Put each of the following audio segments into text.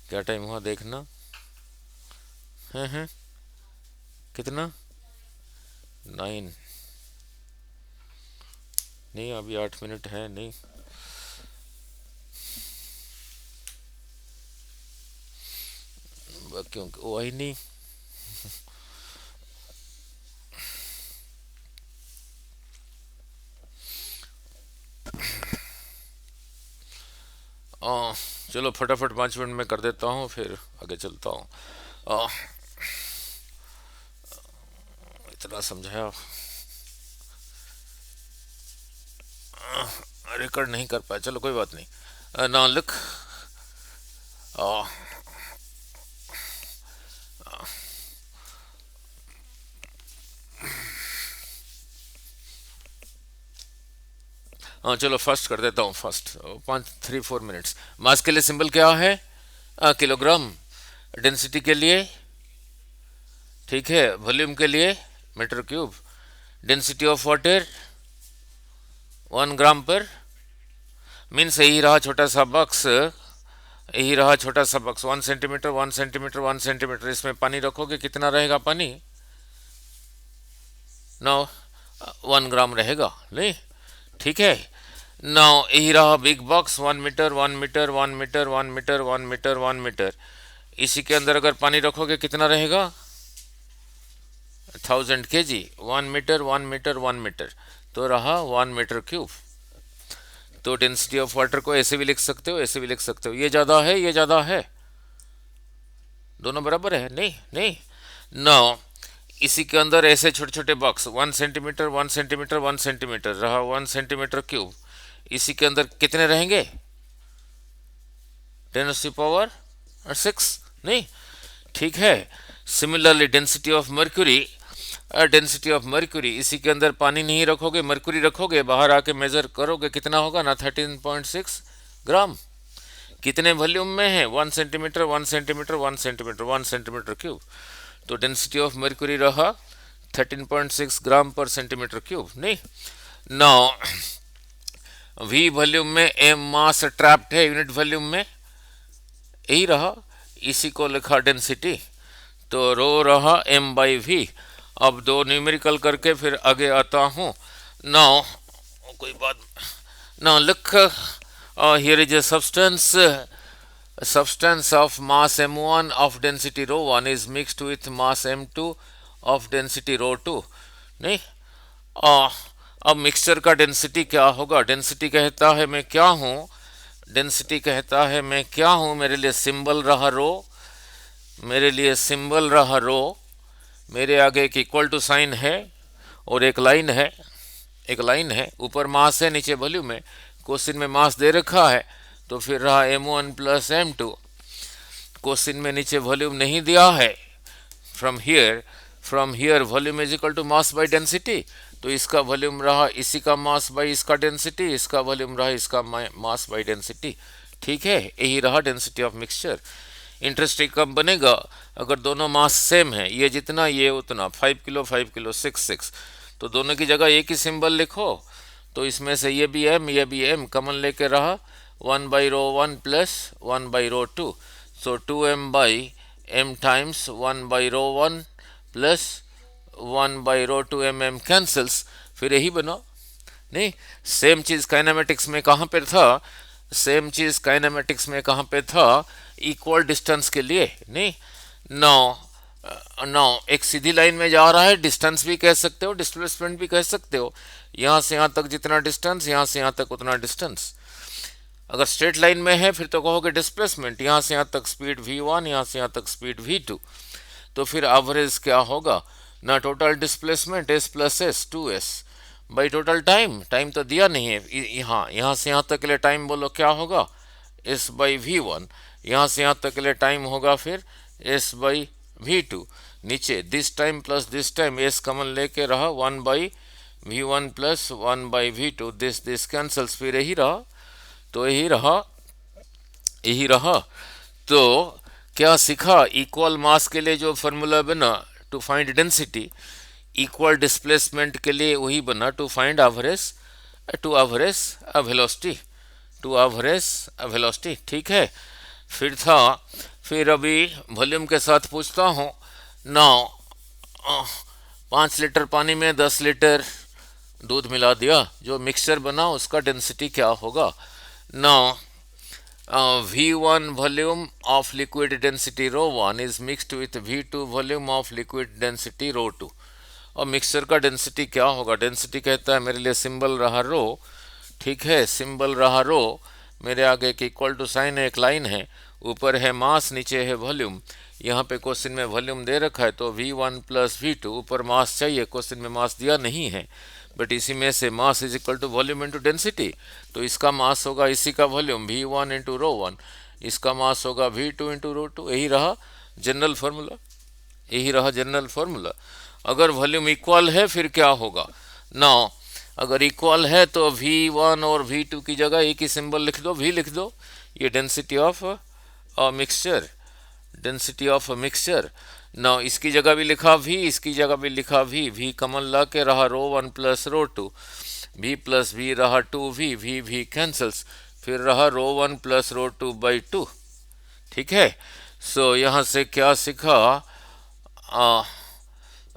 क्या टाइम हुआ देखना। है कितना? 9? नहीं, अभी 8 मिनट है नहीं। क्यों वही नहीं। आ, चलो फटाफट 5 मिनट में कर देता हूँ, फिर आगे चलता हूँ। आ, इतना समझाया, रिकॉर्ड नहीं कर पाया, चलो कोई बात नहीं। ना लिख। आ, हाँ चलो फर्स्ट कर देता हूँ, फर्स्ट 5 3 4 मिनट्स। मास के लिए सिंबल क्या है? किलोग्राम। डेंसिटी के लिए, ठीक है, वॉल्यूम के लिए meter cube. Density of water 1 gram per. Means यही रहा छोटा सा बक्स, यही रहा छोटा सा बक्स, 1 सेंटीमीटर 1 सेंटीमीटर 1 सेंटीमीटर। इसमें पानी रखोगे कितना रहेगा पानी? 9 1 ग्राम रहेगा नहीं, ठीक है। नौ यही रहा big box, 1 meter 1 meter 1 meter 1 meter 1 meter 1 meter. इसी के अंदर अगर पानी रखोगे कितना रहेगा? 1000 kg। 1 मीटर 1 मीटर 1 मीटर, तो रहा 1 मीटर क्यूब। तो डेंसिटी ऑफ वाटर को ऐसे भी लिख सकते हो, ऐसे भी लिख सकते हो। ये ज़्यादा है, ये ज़्यादा है, दोनों बराबर है नहीं? नहीं। नौ इसी के अंदर ऐसे छोटे छोटे बॉक्स, 1 सेंटीमीटर 1 सेंटीमीटर 1 सेंटीमीटर, रहा 1 सेंटीमीटर क्यूब। इसी के अंदर कितने रहेंगे? 10⁶ नहीं, ठीक है। Similarly density of mercury, density of mercury, इसी के अंदर पानी नहीं रखोगे, मर्क्यूरी रखोगे, बाहर आके मेजर करोगे कितना होगा ना? 13.6 ग्राम। कितने वॉल्यूम में है? 1 centimetre 1 centimetre 1 centimetre 1 centimetre cube. तो डेंसिटी ऑफ मर्क्यूरी रहा 13.6 ग्राम पर सेंटीमीटर क्यूब नहीं। नौ वी वॉल्यूम में, एम मास ट्रैप्ड है यूनिट वॉल्यूम में, यही रहा, इसी को लिखा डेंसिटी। तो रो रहा एम बाई वी। अब दो न्यूमेरिकल करके फिर आगे आता हूँ। नाउ कोई बात, नाउ लिख, here is a substance of mass m1 of density ρ1 is mixed with mass m2 of density ρ2 नहीं। आ, अब मिक्सचर का डेंसिटी क्या होगा? डेंसिटी कहता है मैं क्या हूँ, डेंसिटी कहता है मैं क्या हूँ, मेरे लिए सिंबल रहा रो, मेरे लिए सिंबल रहा रो, मेरे आगे एक इक्वल टू साइन है और एक लाइन है, एक लाइन है, ऊपर मास है नीचे वॉल्यूम है। क्वेश्चन में मास दे रखा है, तो फिर रहा m1 प्लस m2। क्वेश्चन में नीचे वॉल्यूम नहीं दिया है। From here volume is equal to mass by density, तो इसका वॉल्यूम रहा इसी का मास बाई इसका डेंसिटी, इसका वॉल्यूम रहा इसका मास बाई डेंसिटी, ठीक है। यही रहा डेंसिटी ऑफ मिक्सचर। इंटरेस्टिंग कब बनेगा? अगर दोनों मास सेम है, ये जितना ये उतना, 5 किलो 5 किलो 6 6, तो दोनों की जगह एक ही सिंबल लिखो। तो इसमें से ये भी एम ये भी एम कॉमन लेके रहा 1/ρ1 plus 1/ρ2। So 2m/m times 1/ρ1 plus 1/ρ2, M M cancels, फिर यही बना नहीं। सेम चीज काइनेमेटिक्स में कहाँ पे था? सेम चीज काइनेमेटिक्स में कहाँ पे था? इक्वल डिस्टेंस के लिए नहीं। नौ नौ एक सीधी लाइन में जा रहा है, डिस्टेंस भी कह सकते हो, डिस्प्लेसमेंट भी कह सकते हो। यहाँ से यहाँ तक जितना डिस्टेंस, यहाँ से यहाँ तक उतना डिस्टेंस। अगर स्ट्रेट लाइन में है फिर तो कहोगे डिस्प्लेसमेंट, यहाँ से यहाँ तक स्पीड v1, यहाँ से यहाँ तक स्पीड v2। तो फिर एवरेज क्या होगा ना? Total displacement s plus s 2s by total time. Time तो दिया नहीं है, यहाँ यहाँ से यहाँ तक के लिए टाइम बोलो क्या होगा? s by v1। यहाँ से यहाँ तक के लिए टाइम होगा फिर s बाई v2। नीचे this time plus this time, s common लेके रहा 1/v1 plus 1/v2, this cancels, फिर यही रहा। तो यही रहा, यही रहा। तो क्या सीखा? इक्वल मास के लिए जो फॉर्मूला बना to find density, equal displacement के लिए वही बना to find average, to average velocity, to average velocity, ठीक है। फिर था फिर अभी वॉल्यूम के साथ पूछता हूँ। नाउ 5 लीटर पानी में 10 लीटर दूध मिला दिया, जो मिक्सचर बना उसका डेंसिटी क्या होगा। Now V1 volume of liquid density rho 1 is mixed with V2 volume of liquid density rho 2। और मिक्सचर का डेंसिटी क्या होगा। डेंसिटी कहता है मेरे लिए सिंबल रहा रो, ठीक है, सिंबल रहा रो, मेरे आगे एक इक्वल टू साइन है, एक लाइन है, ऊपर है मास, नीचे है वॉल्यूम। यहाँ पे क्वेश्चन में वॉल्यूम दे रखा है तो V1 प्लस V2, ऊपर मास चाहिए, क्वेश्चन में मास दिया नहीं है, बट इसी में से mass is equal to volume into density. तो इसका मास होगा इसी का वॉल्यूम V1 इंटू रो 1, इसका मास होगा V2 इंटू रो 2। यही रहा जनरल फार्मूला, यही रहा जनरल फार्मूला। अगर वॉल्यूम इक्वल है फिर क्या होगा। नाउ अगर इक्वल है तो V1 और V2 की जगह एक ही सिंबल लिख दो, V लिख दो। ये density of mixture, density of mixture. Now इसकी जगह भी लिखा V, इसकी जगह भी लिखा V कमन ला के रहा रो 1 प्लस रो 2, V प्लस V रहा 2V, V कैंसल्स, फिर रहा रो 1 प्लस रो 2 बाई 2। ठीक है, सो यहाँ से क्या सीखा,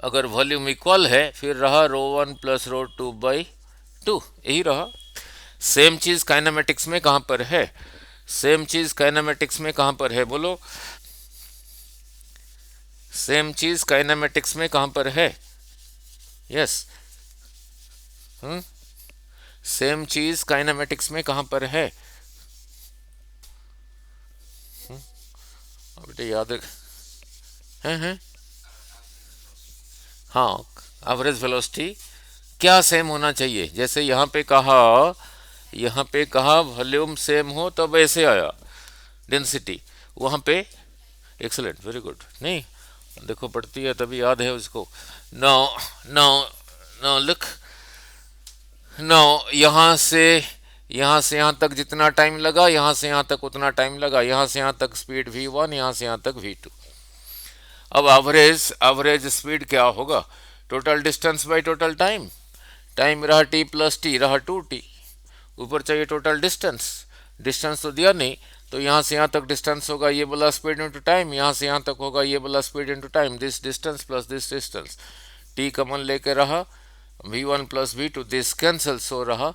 अगर वॉल्यूम इक्वल है फिर रहा रो 1 प्लस रो 2 बाई 2, यही रहा। सेम चीज़ काइनेमेटिक्स में कहाँ पर है, सेम चीज़ काइनेमेटिक्स में कहाँ पर है बोलो, सेम चीज़ काइनेमेटिक्स में कहाँ पर है। यस, सेम चीज़ काइनेमेटिक्स में कहाँ पर है। बेटे याद है। हाँ, एवरेज वेलोसिटी क्या सेम होना चाहिए। जैसे यहाँ पे कहा, यहाँ पे कहा वॉल्यूम सेम हो तब ऐसे आया डेंसिटी, वहाँ पे एक्सलेंट, वेरी गुड। नहीं देखो पढ़ती है तभी याद है उसको। Now now now look, now यहाँ से यहाँ तक जितना टाइम लगा, यहाँ से यहाँ तक उतना टाइम लगा, यहाँ से यहाँ तक स्पीड V1, यहाँ से यहाँ तक V2। अब एवरेज स्पीड क्या होगा, total distance by total time, time रहा T प्लस T रहा 2T, ऊपर चाहिए टोटल डिस्टेंस, डिस्टेंस तो दिया नहीं, तो यहाँ से यहाँ तक डिस्टेंस होगा ये वाला स्पीड इंटू टाइम, यहाँ से यहाँ तक होगा ये वाला speed into time, this distance plus this distance, T कमन लेके रहा V1 plus V2, this cancels हो रहा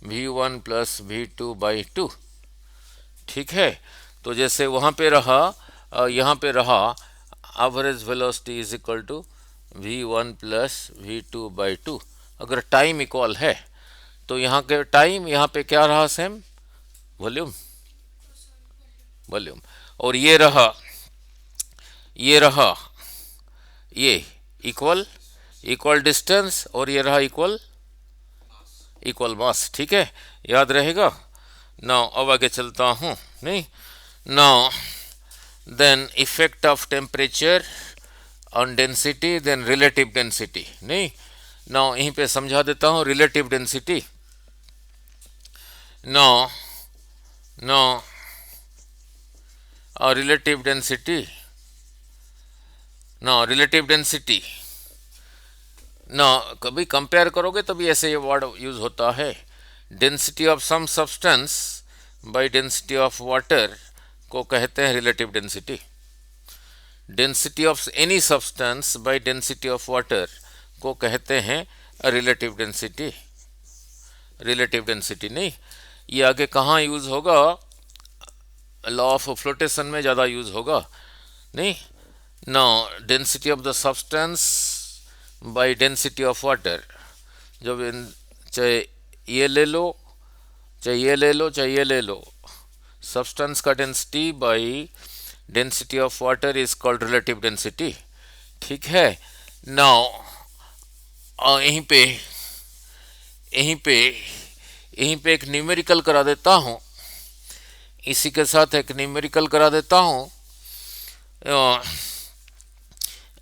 V1 प्लस V2 बाई 2। ठीक है, तो जैसे वहाँ पे रहा, यहाँ पे रहा average velocity is equal to V1 plus V2 by 2। अगर टाइम इक्वल है तो यहाँ के टाइम, यहाँ पे क्या रहा सेम, वॉल्यूम, वॉल्यूम। और ये रहा ये इक्वल, इक्वल डिस्टेंस, और ये रहा इक्वल, इक्वल मास। ठीक है, याद रहेगा। नाउ अब आगे चलता हूँ। नहीं, now then effect of temperature on density, then relative density. नहीं, नाउ यहीं पे समझा देता हूँ relative density. Now relative density, relative density कभी कंपेयर करोगे तभी ऐसे ये वर्ड यूज होता है। Density of some substance by density of water को कहते हैं relative density. Density of any substance by density of water को कहते हैं रिलेटिव डेंसिटी। रिलेटिव डेंसिटी नहीं, ये आगे कहाँ यूज होगा, लॉ ऑफ फ्लोटेशन में ज़्यादा यूज होगा। नहीं, density of the substance by density of water, जब चाहे ये ले लो, चाहे ये ले लो, चाहे ये ले लो, सब्सटेंस का density bye density of water is called relative density. ठीक है, नाउ यहीं पे एक न्यूमेरिकल करा देता हूँ, इसी के साथ एक न्यूमेरिकल करा देता हूँ।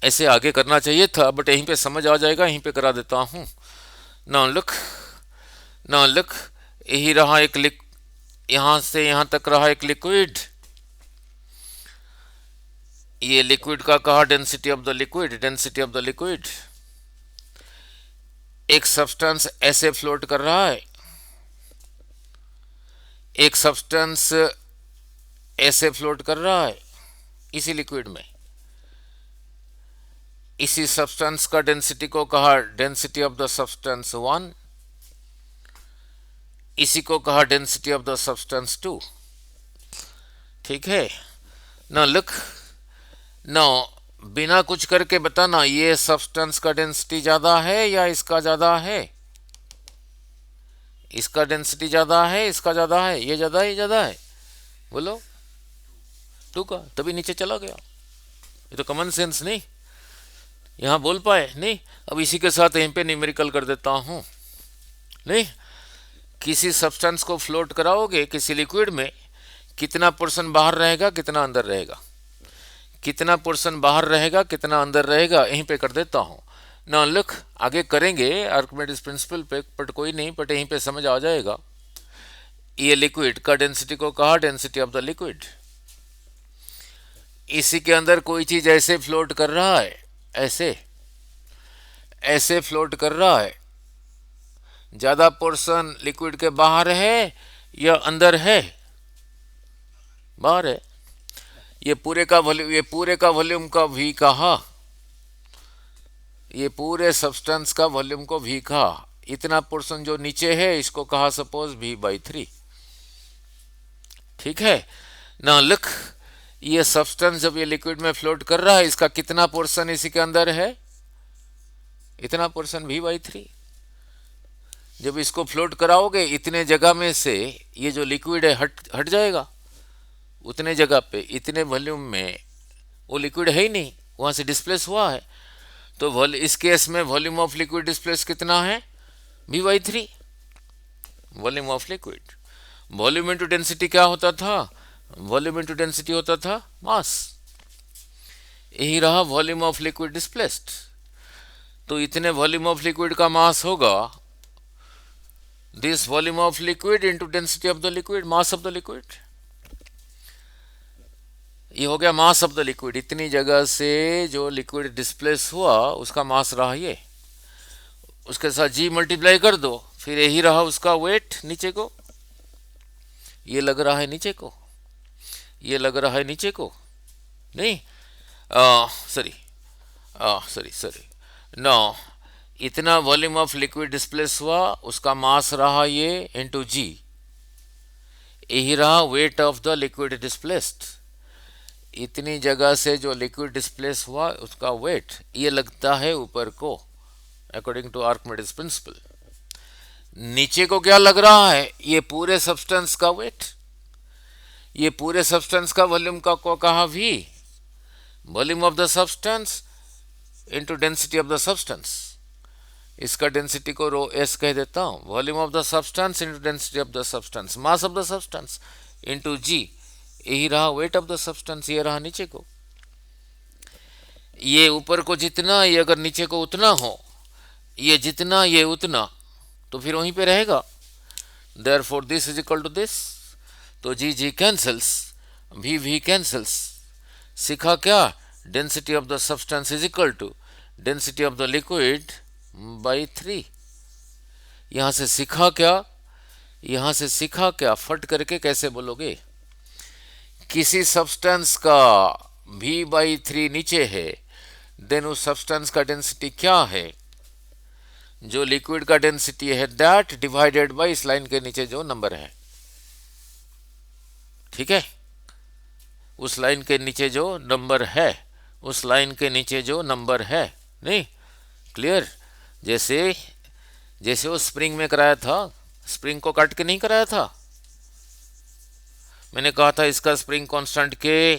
ऐसे आगे करना चाहिए था बट यहीं पे समझ आ जाएगा, यहीं पे करा देता हूँ। नाउ लुक, यही रहा एक यहाँ से यहाँ तक रहा एक लिक्विड, ये लिक्विड का कहा density of the liquid, density of the liquid. एक सब्सटेंस ऐसे फ्लोट कर रहा है, एक सब्सटेंस ऐसे फ्लोट कर रहा है, इसी लिक्विड में। इसी सब्सटेंस का डेंसिटी को कहा डेंसिटी ऑफ द सब्सटेंस 1, इसी को कहा डेंसिटी ऑफ द सब्सटेंस 2। ठीक है। ना लुक, ना बिना कुछ करके बताना ये सब्सटेंस का डेंसिटी ज्यादा है या इसका ज्यादा है। इसका डेंसिटी ज्यादा है, इसका ज्यादा है, ये ज्यादा है, ये ज्यादा है, बोलो 2 का, तभी नीचे चला गया। ये तो कॉमन सेंस नहीं, यहां बोल पाए नहीं। अब इसी के साथ यहीं पे न्यूमेरिकल कर देता हूं। नहीं, किसी सब्सटेंस को फ्लोट कराओगे किसी लिक्विड में, कितना पोर्शन बाहर रहेगा कितना अंदर रहेगा, कितना पोर्शन बाहर रहेगा कितना अंदर रहेगा, यहीं पे कर देता हूं ना। लुक, आगे करेंगे आर्किमिडीज प्रिंसिपल पे, बट कोई नहीं, बट यहीं पे समझ आ जाएगा। ये लिक्विड का डेंसिटी को कहा डेंसिटी ऑफ द लिक्विड। इसी के अंदर कोई चीज ऐसे फ्लोट कर रहा है, ऐसे ऐसे फ्लोट कर रहा है, ज्यादा पोर्शन लिक्विड के बाहर है या अंदर है, बाहर है। ये पूरे का वॉल्यूम का भी कहा, ये पूरे सब्सटेंस का वॉल्यूम को भी कहा। इतना पोर्शन जो नीचे है इसको कहा सपोज V/3। ठीक है ना। लुक, ये सब्सटेंस जब ये लिक्विड में फ्लोट कर रहा है, इसका कितना पोर्शन इसी के अंदर है, इतना पोर्शन V/3। जब इसको फ्लोट कराओगे इतने जगह में से ये जो लिक्विड है हट जाएगा, उतने जगह पे इतने वॉल्यूम में वो लिक्विड है ही नहीं, वहां से डिस्प्लेस हुआ है। तो इस केस में वॉल्यूम ऑफ लिक्विड डिस्प्लेस कितना है, V/3 volume of liquid. Volume into density क्या होता था, वॉल्यूम इनटू डेंसिटी होता था मास। यही रहा वॉल्यूम ऑफ लिक्विड डिस्प्लेस्ड। तो इतने वॉल्यूम ऑफ लिक्विड का मास होगा, this volume of liquid into density of the liquid, mass of the liquid. ये हो गया मास ऑफ द लिक्विड। इतनी जगह से जो लिक्विड डिस्प्लेस हुआ उसका मास रहा ये, उसके साथ G मल्टीप्लाई कर दो, फिर यही रहा उसका वेट नीचे को। ये लग रहा है नीचे को, ये लग रहा है नीचे को, नहीं सॉरी नो, इतना वॉल्यूम ऑफ लिक्विड डिस्प्लेस हुआ, उसका मास रहा ये इंटू G, यही रहा weight of the liquid displaced. इतनी जगह से जो लिक्विड डिस्प्लेस हुआ उसका वेट ये लगता है ऊपर को, अकॉर्डिंग टू आर्किमिडीज प्रिंसिपल। नीचे को क्या लग रहा है, ये पूरे सब्सटेंस का वेट, ये पूरे सब्सटेंस का वॉल्यूम का को कहा V, volume of the substance into density of the substance. इसका डेंसिटी को ρS कह देता हूं, volume of the substance into density of the substance, mass of the substance into G, यही रहा वेट ऑफ द सब्सटेंस। ये रहा नीचे को, ये ऊपर को जितना, ये अगर नीचे को उतना हो, ये जितना ये उतना, तो फिर वहीं पे रहेगा। Therefore this is equal to this, तो G कैंसल्स, V कैंसल्स। सीखा क्या, density of the substance is equal to density of the liquid by 3। यहां से सीखा क्या, यहां से सीखा क्या, फट करके कैसे बोलोगे। किसी सब्सटेंस का V/3 नीचे है, देन उस सब्सटेंस का डेंसिटी क्या है, जो लिक्विड का डेंसिटी है दैट डिवाइडेड बाय इस लाइन के नीचे जो नंबर है। ठीक है, उस लाइन के नीचे जो नंबर है, उस लाइन के नीचे जो नंबर है, नहीं क्लियर। जैसे वो स्प्रिंग में कराया था, स्प्रिंग को काट के नहीं कराया था, मैंने कहा था इसका स्प्रिंग कांस्टेंट के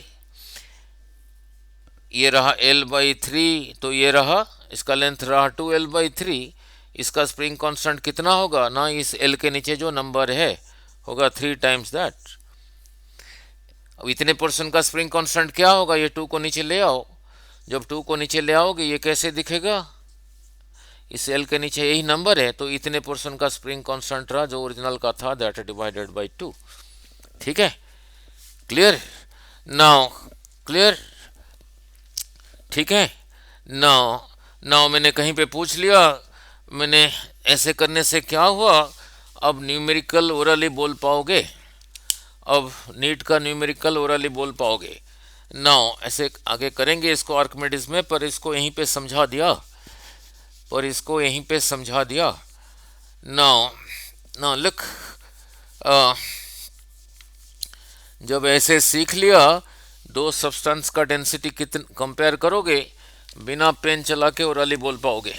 ये रहा L/3, तो ये रहा, इसका लेंथ रहा 2L/3, इसका स्प्रिंग कांस्टेंट कितना होगा ना, इस L के नीचे जो नंबर है होगा 3 टाइम्स दैट। अब इतने पोर्शन का स्प्रिंग कांस्टेंट क्या होगा, ये 2 को नीचे ले आओ। जब 2 को नीचे ले आओगे ये कैसे दिखेगा, इस L के नीचे यही नंबर है, तो इतने पोर्शन का स्प्रिंग कांस्टेंट रहा जो ओरिजिनल का था, दैट डिवाइडेड बाई 2। ठीक है, क्लियर नाउ, क्लियर। ठीक है, नाउ मैंने कहीं पे पूछ लिया, मैंने ऐसे करने से क्या हुआ, अब न्यूमेरिकल ओरली बोल पाओगे, अब नीट का न्यूमेरिकल ओरली बोल पाओगे। नाउ ऐसे आगे करेंगे इसको आर्किमिडीज में, पर इसको यहीं पे समझा दिया। नाउ नाउ लुक, जब ऐसे सीख लिया, दो सब्सटेंस का डेंसिटी कितना कंपेयर करोगे, बिना पेन चला के ओरली बोल पाओगे।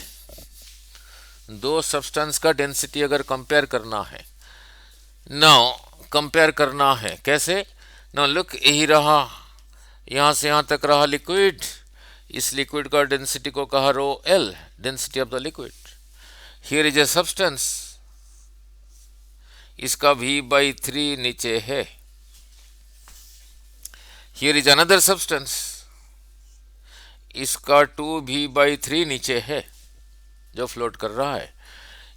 दो सब्सटेंस का डेंसिटी अगर कंपेयर करना है, नाउ कंपेयर करना है कैसे? नाउ लुक, यही रहा, यहां से यहां तक रहा लिक्विड, इस लिक्विड का डेंसिटी को कहा rho L, density of the liquid. Here is a substance, इसका V/3 नीचे है। हियर इज अनदर सब्सटेंस, इसका 2V/3 नीचे है, जो फ्लोट कर रहा है।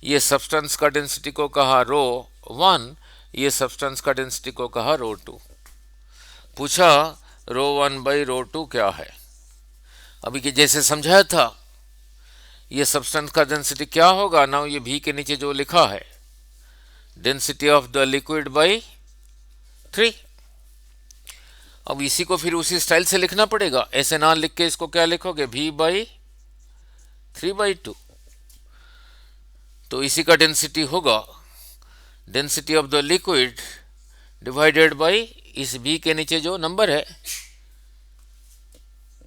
ये सब्सटेंस का डेंसिटी को कहा रो 1, ये सब्सटेंस का डेंसिटी को कहा रो 2। पूछा रो 1/रो 2 क्या है? अभी कि जैसे समझाया था, ये सब्सटेंस का डेंसिटी क्या होगा ना, ये V के नीचे जो लिखा है, density of the liquid by 3। अब इसी को फिर उसी स्टाइल से लिखना पड़ेगा, ऐसे ना लिख के इसको क्या लिखोगे, V/3/2। तो इसी का डेंसिटी होगा density of the liquid divided by इस V के नीचे जो नंबर है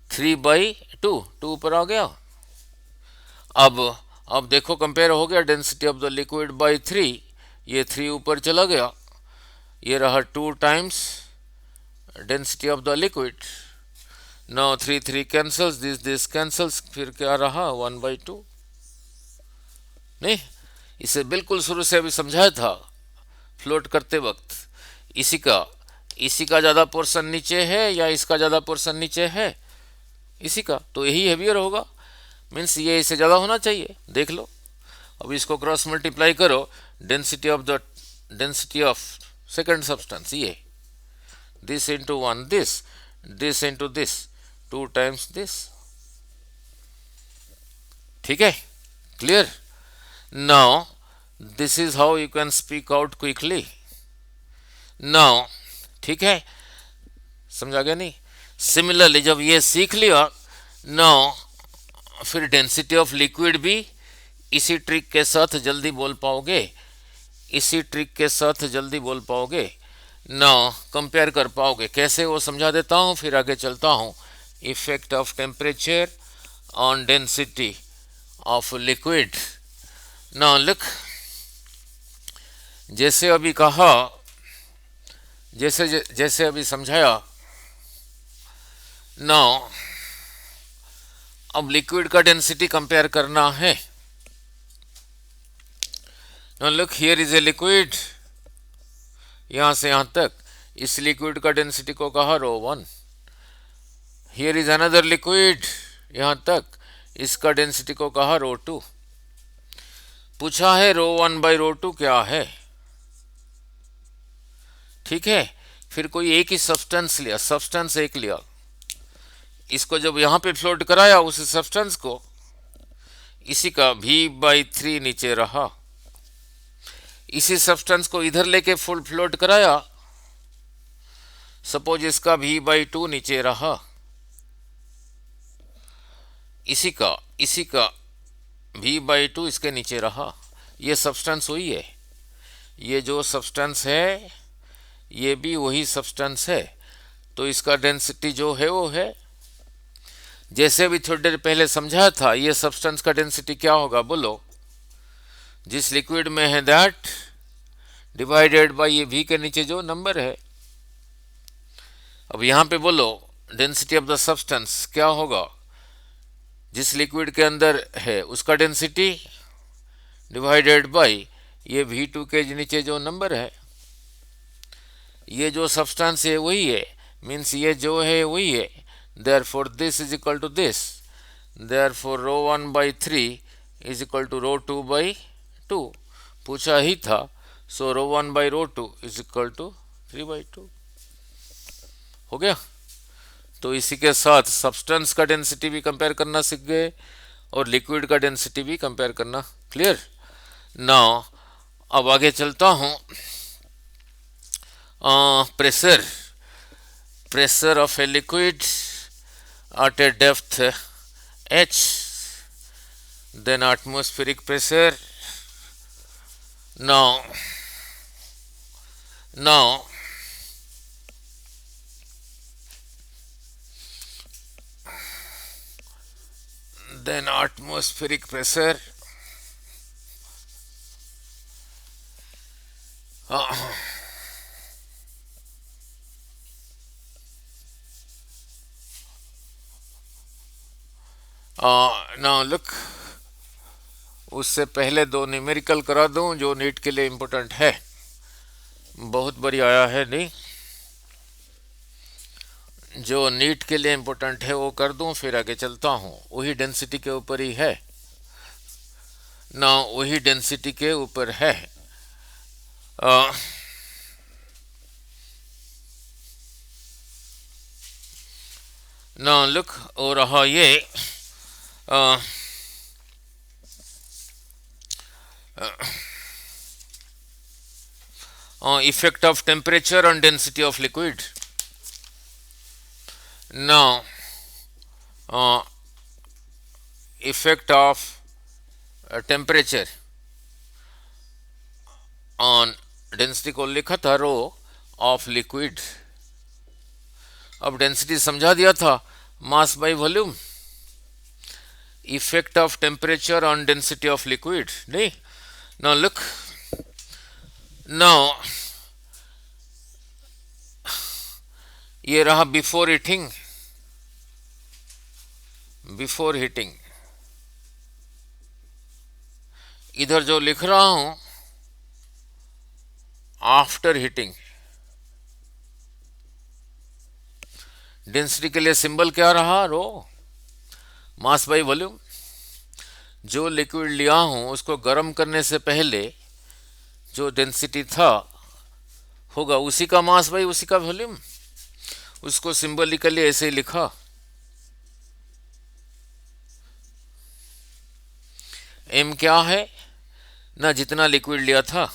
3/2, 2 ऊपर आ गया। अब देखो कंपेयर हो गया, density of the liquid by 3, ये 3 ऊपर चला गया, ये रहा 2 times density of the liquid. Now 3 cancels, this cancels, फिर क्या रहा 1/2। नहीं, इसे बिल्कुल शुरू से अभी समझाया था फ्लोट करते वक्त, इसी का ज़्यादा पोर्शन नीचे है या इसका ज़्यादा पोर्शन नीचे है, इसी का, तो यही हेवियर होगा, मीन्स ये इससे ज़्यादा होना चाहिए। देख लो, अब इसको क्रॉस मल्टीप्लाई करो, डेंसिटी ऑफ सेकंड सब्सटेंस, ये this into 1 this into this, 2 times this. ठीक है, clear? Now this is how you can speak out quickly. Now ठीक है, समझा गया नहीं? सिमिलरली जब ये सीख लिया, नाउ फिर डेंसिटी ऑफ लिक्विड भी इसी ट्रिक के साथ जल्दी बोल पाओगे, नाउ कंपेयर कर पाओगे। कैसे वो समझा देता हूँ, फिर आगे चलता हूँ। Effect of temperature on density of liquid. Now look, जैसे अभी कहा, जैसे अभी समझाया, नाउ अब लिक्विड का डेंसिटी कंपेयर करना है। Now look, here is a liquid, यहां से यहां तक, इस लिक्विड का डेंसिटी को कहा रो 1। हियर इज अनदर लिक्विड, यहां तक, इसका डेंसिटी को कहा रो 2। पूछा है रो 1/रो 2 क्या है? ठीक है, फिर कोई एक ही सब्सटेंस एक लिया, इसको जब यहां पे फ्लोट कराया, उस सब्सटेंस को, इसी का V/3 नीचे रहा, इसी सब्सटेंस को इधर लेके फुल फ्लोट कराया, सपोज इसका V/2 नीचे रहा, इसी का V/2 इसके नीचे रहा। ये सब्सटेंस वही है, ये जो सब्सटेंस है ये भी वही सब्सटेंस है, तो इसका डेंसिटी जो है वो है, जैसे भी थोड़ी देर पहले समझाया था, ये सब्सटेंस का डेंसिटी क्या होगा बोलो, जिस लिक्विड में है दैट डिवाइडेड बाय ये V के नीचे जो नंबर है। अब यहां पे बोलो डेंसिटी ऑफ द सब्सटेंस क्या होगा, जिस लिक्विड के अंदर है उसका डेंसिटी डिवाइडेड बाय ये V2 के नीचे जो नंबर है। ये जो सब्सटेंस है वही है, मीन्स ये जो है वही है, therefore this is equal to this, therefore row 1/3 is equal to रो 2/2। पूछा ही था, सो रो 1/रो 2 is equal to 3/2। हो गया? तो इसी के साथ सब्सटेंस का डेंसिटी भी कंपेयर करना सीख गए और लिक्विड का डेंसिटी भी कंपेयर करना क्लियर। नाउ अब आगे चलता हूं। pressure of a liquid at a depth h, then atmospheric pressure. Now then atmospheric pressure, now look, उससे पहले दो न्यूमेरिकल करा दूं जो नीट के लिए इम्पोर्टेंट है, बहुत बड़ी आया है नहीं, जो नीट के लिए इम्पोर्टेंट है वो कर दूं, फिर आगे चलता हूं। वही डेंसिटी के ऊपर ही है ना, वही डेंसिटी के ऊपर है। ना लुक, हो रहा ये effect of temperature on density of liquid. Now effect of temperature on density को लिखा था रो ऑफ लिक्विड। अब डेंसिटी समझा दिया था, mass by volume. Effect of temperature on density of liquid नहीं। नाउ लुक, नाउ ये रहा बिफोर हीटिंग, बिफोर हीटिंग। इधर जो लिख रहा हूं आफ्टर हीटिंग। डेंसिटी के लिए सिंबल क्या रहा, रो, मास बाई वॉल्यूम। जो लिक्विड लिया हूं उसको गर्म करने से पहले जो डेंसिटी था होगा उसी का मास बाई उसी का वॉल्यूम। उसको सिंबलिकली ऐसे ही लिखा। एम क्या है ना, जितना लिक्विड लिया था,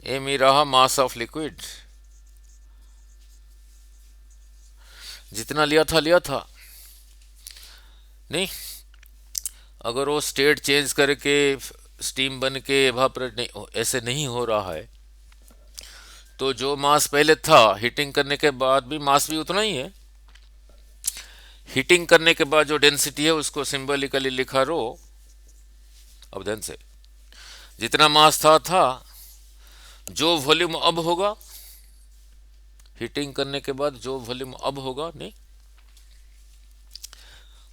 एम ही रहा मास ऑफ लिक्विड। जितना लिया था नहीं। अगर वो स्टेट चेंज करके स्टीम बन के एवापोरेट नहीं, ऐसे नहीं हो रहा है, तो जो मास पहले था हीटिंग करने के बाद भी मास भी उतना ही है। हीटिंग करने के बाद जो डेंसिटी है उसको सिंबलिकली लिखा रो। अब ध्यान से, जितना मास था जो वॉल्यूम अब होगा, हीटिंग करने के बाद जो वॉल्यूम अब होगा नहीं,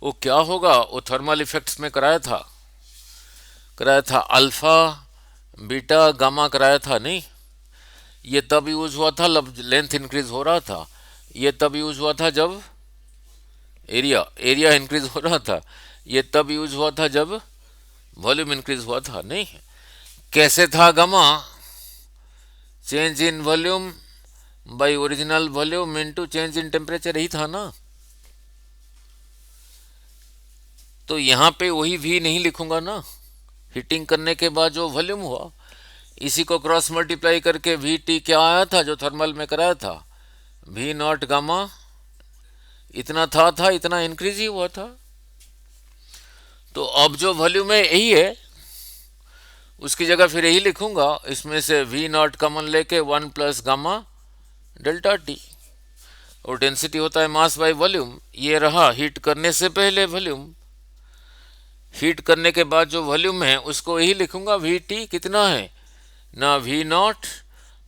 वो क्या होगा, वो थर्मल इफेक्ट्स में कराया था अल्फा बीटा गामा कराया था नहीं। ये तब यूज हुआ था जब लेंथ इंक्रीज हो रहा था। ये तब यूज हुआ था जब एरिया इंक्रीज हो रहा था। ये तब यूज हुआ था जब वॉल्यूम इंक्रीज हुआ था नहीं। कैसे था gamma, change in volume by original volume into change in temperature, ही था ना। तो यहां पे वही भी नहीं लिखूंगा ना, हीटिंग करने के बाद जो वॉल्यूम हुआ इसी को क्रॉस मल्टीप्लाई करके वी टी क्या आया था जो थर्मल में कराया था, वी नॉट गामा। इतना था इतना इंक्रीज ही हुआ था। तो अब जो वॉल्यूम है यही है, उसकी जगह फिर यही लिखूंगा। इसमें से वी नॉट कॉमन लेके 1 प्लस गामा डेल्टा टी, और डेंसिटी होता है मास बाय वॉल्यूम। ये रहा हीट करने से पहले वॉल्यूम। हीट करने के बाद जो वॉल्यूम है उसको यही लिखूंगा, वी टी कितना है ना, वी नॉट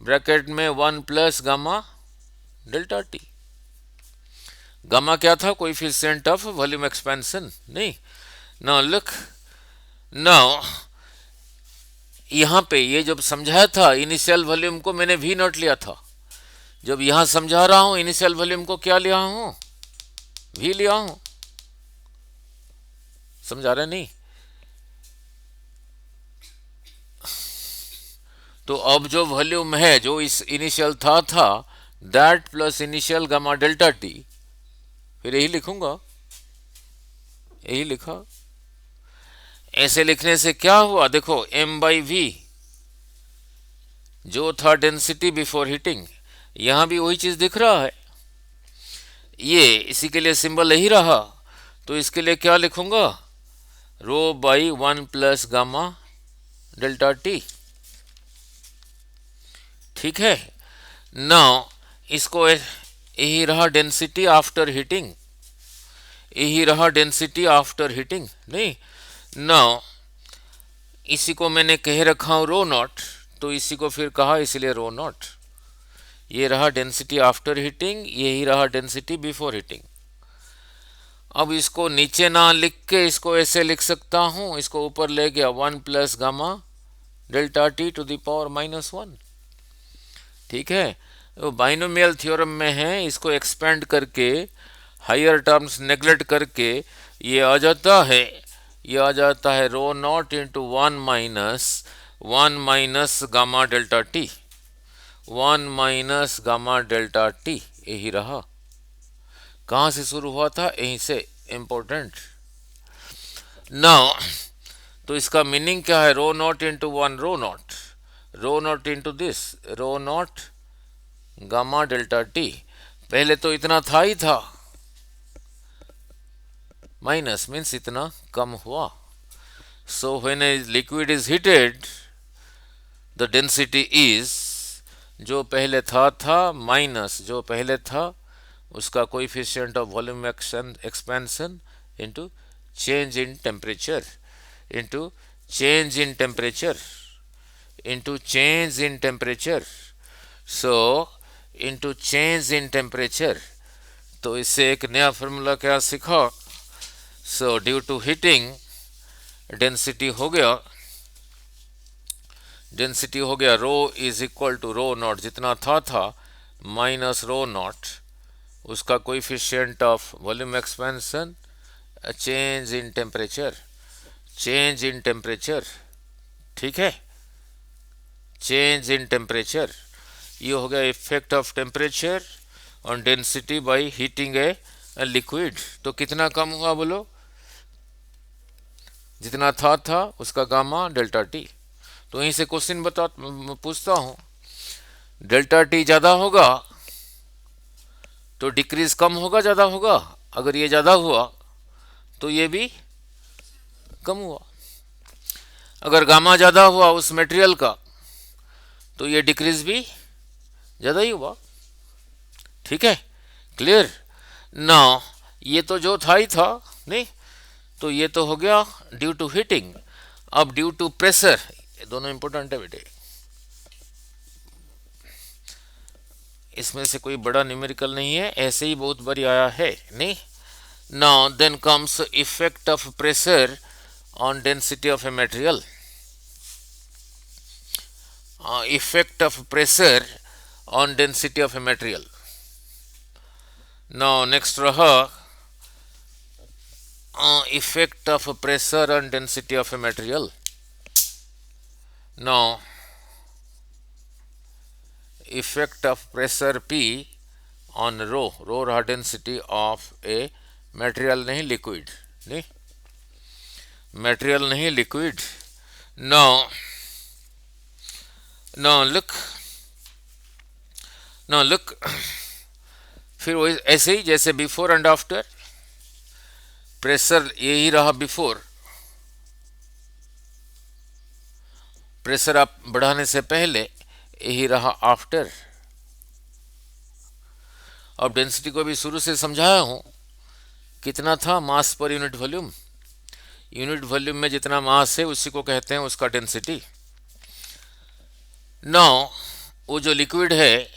ब्रैकेट में 1 plus gamma delta T. Gamma क्या था, कोएफिशिएंट ऑफ वॉल्यूम एक्सपेंशन नहीं। नाउ लुक, नाउ यहां पे ये जब समझाया था इनिशियल वॉल्यूम को मैंने वी नॉट लिया था। जब यहां समझा रहा हूं इनिशियल वॉल्यूम को क्या लिया हूं, वी लिया हूं। समझा रहे नहीं। तो अब जो वॉल्यूम है जो इस इनिशियल था that plus initial gamma delta T, फिर यही लिखूंगा, यही लिखा। ऐसे लिखने से क्या हुआ, देखो एम बाई वी जो था डेंसिटी बिफोर हीटिंग, यहां भी वही चीज दिख रहा है। ये इसी के लिए सिंबल यही रहा, तो इसके लिए क्या लिखूंगा, rho by 1 plus gamma delta T. ठीक है, नाउ इसको यही रहा डेंसिटी आफ्टर हीटिंग, यही रहा डेंसिटी आफ्टर हीटिंग, नहीं। नाउ इसी को मैंने कह रखा हूं रो नॉट, तो इसी को फिर कहा इसलिए रो नॉट। ये रहा डेंसिटी आफ्टर हीटिंग, यही रहा डेंसिटी बिफोर हीटिंग। अब इसको नीचे ना लिख के इसको ऐसे लिख सकता हूं, इसको ऊपर ले गया 1 plus gamma delta T to the power -1। ठीक है, वो बाइनोमियल थ्योरम में है, इसको एक्सपेंड करके हायर टर्म्स नेग्लेक्ट करके ये आ जाता है, ये आ जाता है rho nought into 1 minus gamma delta T, 1 minus gamma delta T, यही रहा। कहाँ से शुरू हुआ था, यहीं से, इंपॉर्टेंट। नाउ तो इसका मीनिंग क्या है, rho nought into 1 rho nought into this rho nought gamma delta T. पहले तो इतना था ही था, माइनस मीन्स इतना कम हुआ। So when a liquid is heated the density is, जो पहले था माइनस जो पहले था उसका coefficient of volume expansion into change in temperature, into change in temperature, into change in temperature. So into change in temperature, तो इससे एक नया फार्मूला क्या सीखा। So due to heating density हो गया, डेंसिटी हो गया rho is equal to rho nought, जितना था माइनस रो नॉट, उसका coefficient of volume expansion, change in temperature, change in temperature. ठीक है, चेंज इन टेम्परेचर, ये हो गया effect of temperature on density by heating a liquid. तो कितना कम हुआ बोलो, जितना था उसका गामा डेल्टा टी। तो यहीं से क्वेश्चन पूछता हूं, डेल्टा टी ज्यादा होगा तो डिक्रीज कम होगा ज्यादा होगा, अगर ये ज्यादा हुआ तो ये भी कम हुआ। अगर गामा ज्यादा हुआ उस मटेरियल का तो ये डिक्रीज भी ज्यादा ही हुआ। ठीक है, क्लियर ना। ये तो जो था ही था, नहीं, तो ये तो हो गया ड्यू टू हीटिंग। अब ड्यू टू प्रेशर, ये दोनों इंपॉर्टेंट है बेटे, इसमें से कोई बड़ा न्यूमेरिकल नहीं है, ऐसे ही बहुत बारी आया है, नहीं। Now then comes effect of pressure on density of a material, effect of pressure on density of a material. Now next रहा effect of pressure on density of a material. Now effect of pressure P on rho रहा density of a material, नहीं liquid, नहीं material नहीं liquid। now look फिर ऐसे ही जैसे before and after, pressure यही रहा बिफोर, प्रेशर आप बढ़ाने से पहले, यही रहा आफ्टर। अब डेंसिटी को भी शुरू से समझाया हूं, कितना था मास per unit volume, unit volume में जितना मास है उसी को कहते हैं उसका डेंसिटी। नाउ वो जो लिक्विड है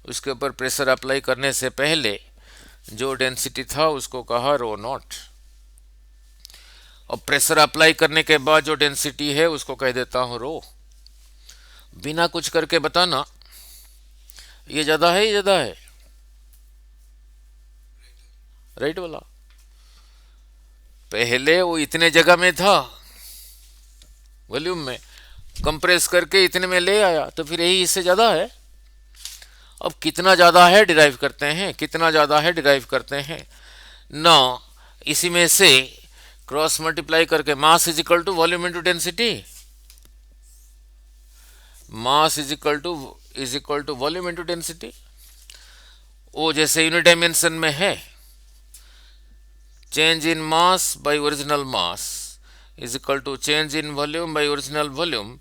उसके ऊपर प्रेशर अप्लाई करने से पहले जो डेंसिटी था उसको कहा रो नॉट, और प्रेशर अप्लाई करने के बाद जो डेंसिटी है उसको कह देता हूं रो। बिना कुछ करके बताना ये ज्यादा है, ये ज्यादा है, राइट वाला। पहले वो इतने जगह में था वॉल्यूम में, कंप्रेस करके इतने में ले आया, तो फिर यही इससे ज्यादा है। अब कितना ज्यादा है डिराइव करते हैं, कितना ज्यादा है डिराइव करते हैं ना, इसी में से क्रॉस मल्टीप्लाई करके mass is equal to volume into density, mass is equal to volume into density. वो जैसे यूनिट डायमेंशन में है, change in mass by original mass is equal to change in volume by original volume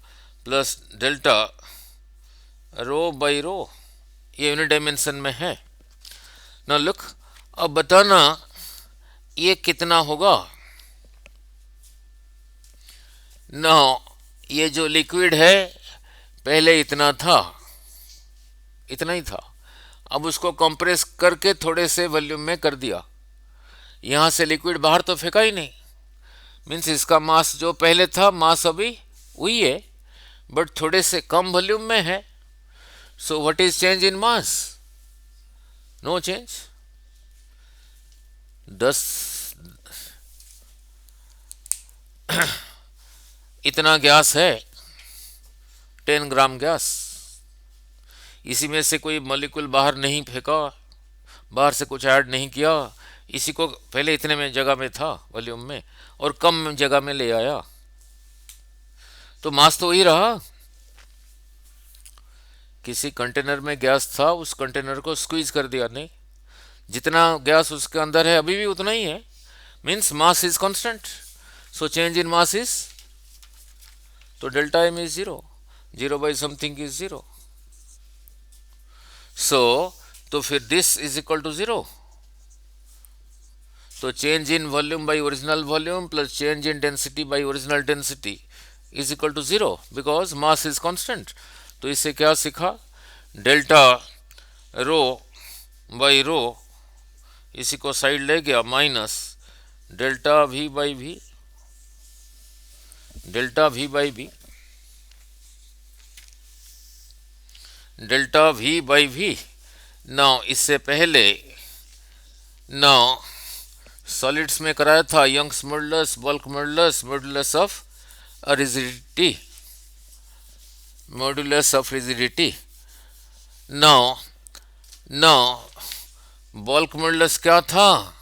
plus delta rho by rho, ये unit dimension में है ना। Look, अब बताना ये कितना होगा ना। ये जो लिक्विड है पहले इतना था, इतना ही था, अब उसको कंप्रेस करके थोड़े से वॉल्यूम में कर दिया, यहां से लिक्विड बाहर तो फेंका ही नहीं, मीन्स इसका मास जो पहले था मास अभी वही है बट थोड़े से कम वॉल्यूम में है। So what is change in mass? No change. 10 इतना गैस है, 10 ग्राम गैस, इसी में से कोई मॉलिक्यूल बाहर नहीं फेंका, बाहर से कुछ ऐड नहीं किया, इसी को पहले इतने में जगह में था वॉल्यूम में और कम जगह में ले आया, तो मास तो वही रहा। किसी कंटेनर में गैस था, उस कंटेनर को स्क्वीज कर दिया, नहीं, जितना गैस उसके अंदर है अभी भी उतना ही है, means mass is constant. So change in mass is, तो delta M is zero, zero by something is zero. So तो फिर this is equal to zero. तो change in volume by original volume plus change in density by original density is equal to zero because mass is constant. तो इससे क्या सीखा? Delta rho by rho, इसी को side ले गया, minus delta V by V, delta V by V, delta V by V. Now इससे पहले नाउ सॉलिड्स में कराया था Young's modulus, bulk modulus, modulus of rigidity, modulus of rigidity. Now now bulk modulus क्या था?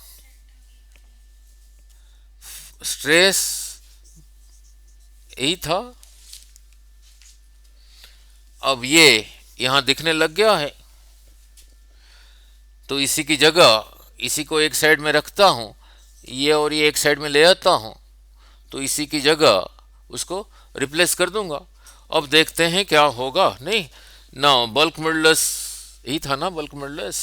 Stress, यही था। अब ये यहां दिखने लग गया है, तो इसी की जगह इसी को एक साइड में रखता हूं, ये और ये एक साइड में ले आता हूं, तो इसी की जगह उसको रिप्लेस कर दूंगा। अब देखते हैं क्या होगा। नहीं ना, बल्क मॉडुलस यही था ना, bulk modulus,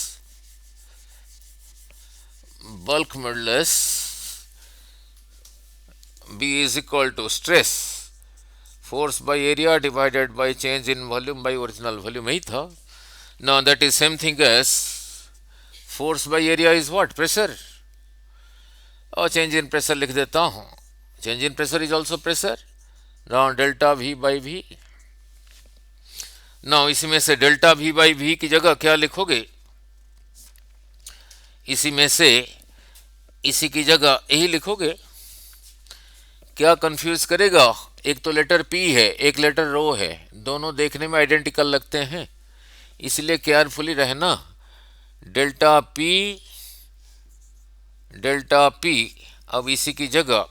bulk modulus B is equal to stress force by area divided by change in volume by original volume, यही था। Now that is same thing as force by area is what? Pressure, और change in pressure लिख देता हूँ, change in pressure is also pressure। Now delta V by V। Now इसी में से delta V by V की जगह क्या लिखोगे? इसी में से इसी की जगह यही लिखोगे। क्या कंफ्यूज करेगा? एक तो लेटर P है, एक लेटर रो है, दोनों देखने में आइडेंटिकल लगते हैं, इसलिए केयरफुली रहना। डेल्टा P, डेल्टा P, अब इसी की जगह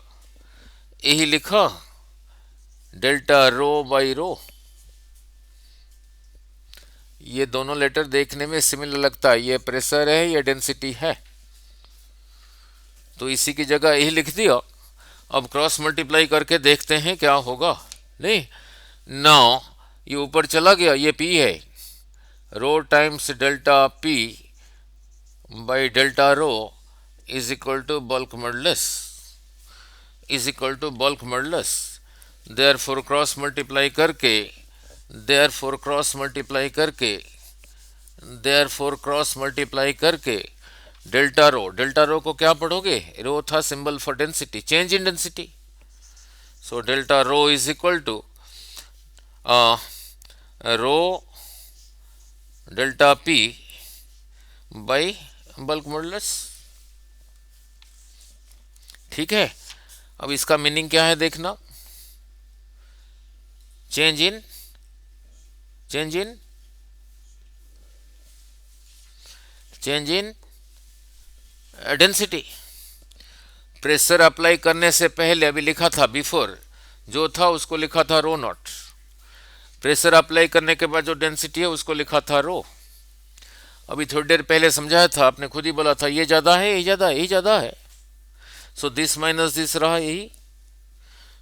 यही लिखा, डेल्टा रो बाई रो। ये दोनों लेटर देखने में सिमिलर लगता है, ये प्रेशर है, ये डेंसिटी है, तो इसी की जगह यही लिख दिया। अब क्रॉस मल्टीप्लाई करके देखते हैं क्या होगा। नहीं, नाउ ये ऊपर चला गया, ये P है, rho times delta P by delta rho is equal to bulk modulus, is equal to bulk modulus. Therefore cross multiply करके, देयरफॉर क्रॉस मल्टीप्लाई करके, देयरफॉर क्रॉस मल्टीप्लाई करके डेल्टा रो को क्या पढ़ोगे? रो था symbol for density, change in density. So delta rho is equal to rho delta P by bulk modulus. ठीक है, अब इसका मीनिंग क्या है देखना, change in, change in, change in density. Pressure apply करने से पहले अभी लिखा था, बिफोर जो था उसको लिखा था रो नॉट, प्रेशर अप्लाई करने के बाद जो डेंसिटी है उसको लिखा था रो। अभी थोड़ी देर पहले समझाया था, आपने खुद ही बोला था ये ज़्यादा है, ये ज़्यादा है, ये ज़्यादा है। सो दिस माइनस दिस रहा यही।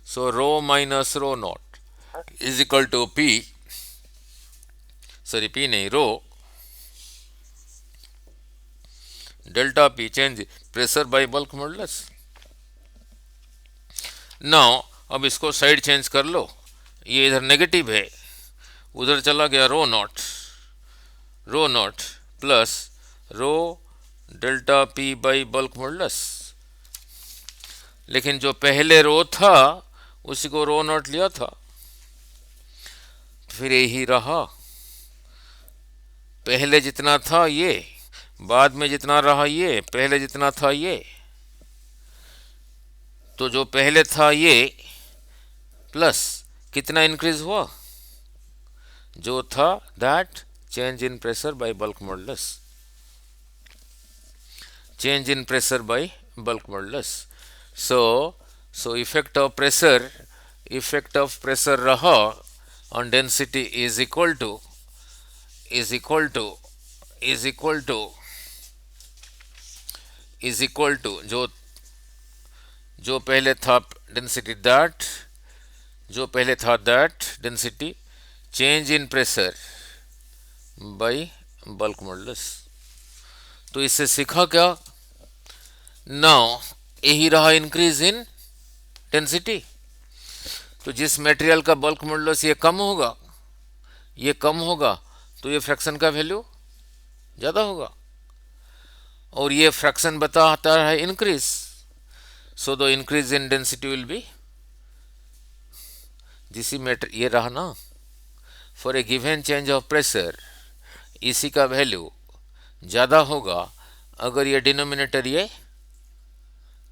So rho minus rho nought is equal to P, sorry P नहीं, rho delta P change pressure by bulk modulus. Now अब इसको साइड चेंज कर लो, ये इधर नेगेटिव है, उधर चला गया rho nought plus rho delta P by bulk modulus. लेकिन जो पहले रो था उसी को रो नॉट लिया था, फिर यही रहा। पहले जितना था ये, बाद में जितना रहा ये, पहले जितना था ये, तो जो पहले था ये प्लस कितना इंक्रीज हुआ, जो था that change in pressure by bulk modulus, change in pressure by bulk modulus. So effect of pressure रहा on density is equal to is equal to is equal to is equal to जो पहले था density that, जो पहले था that density change in pressure by bulk modulus. तो इससे सीखा क्या, नाउ यही रहा इंक्रीज इन डेंसिटी। तो जिस मटेरियल का बल्क मॉडुलस ये कम होगा, ये कम होगा, तो ये फ्रैक्शन का वैल्यू ज़्यादा होगा, और ये फ्रैक्शन बताता है increase. So the increase in density will be this matter, ये रहा ना, for a given change of pressure इसी का वैल्यू ज़्यादा होगा अगर ये डिनोमिनेटर ये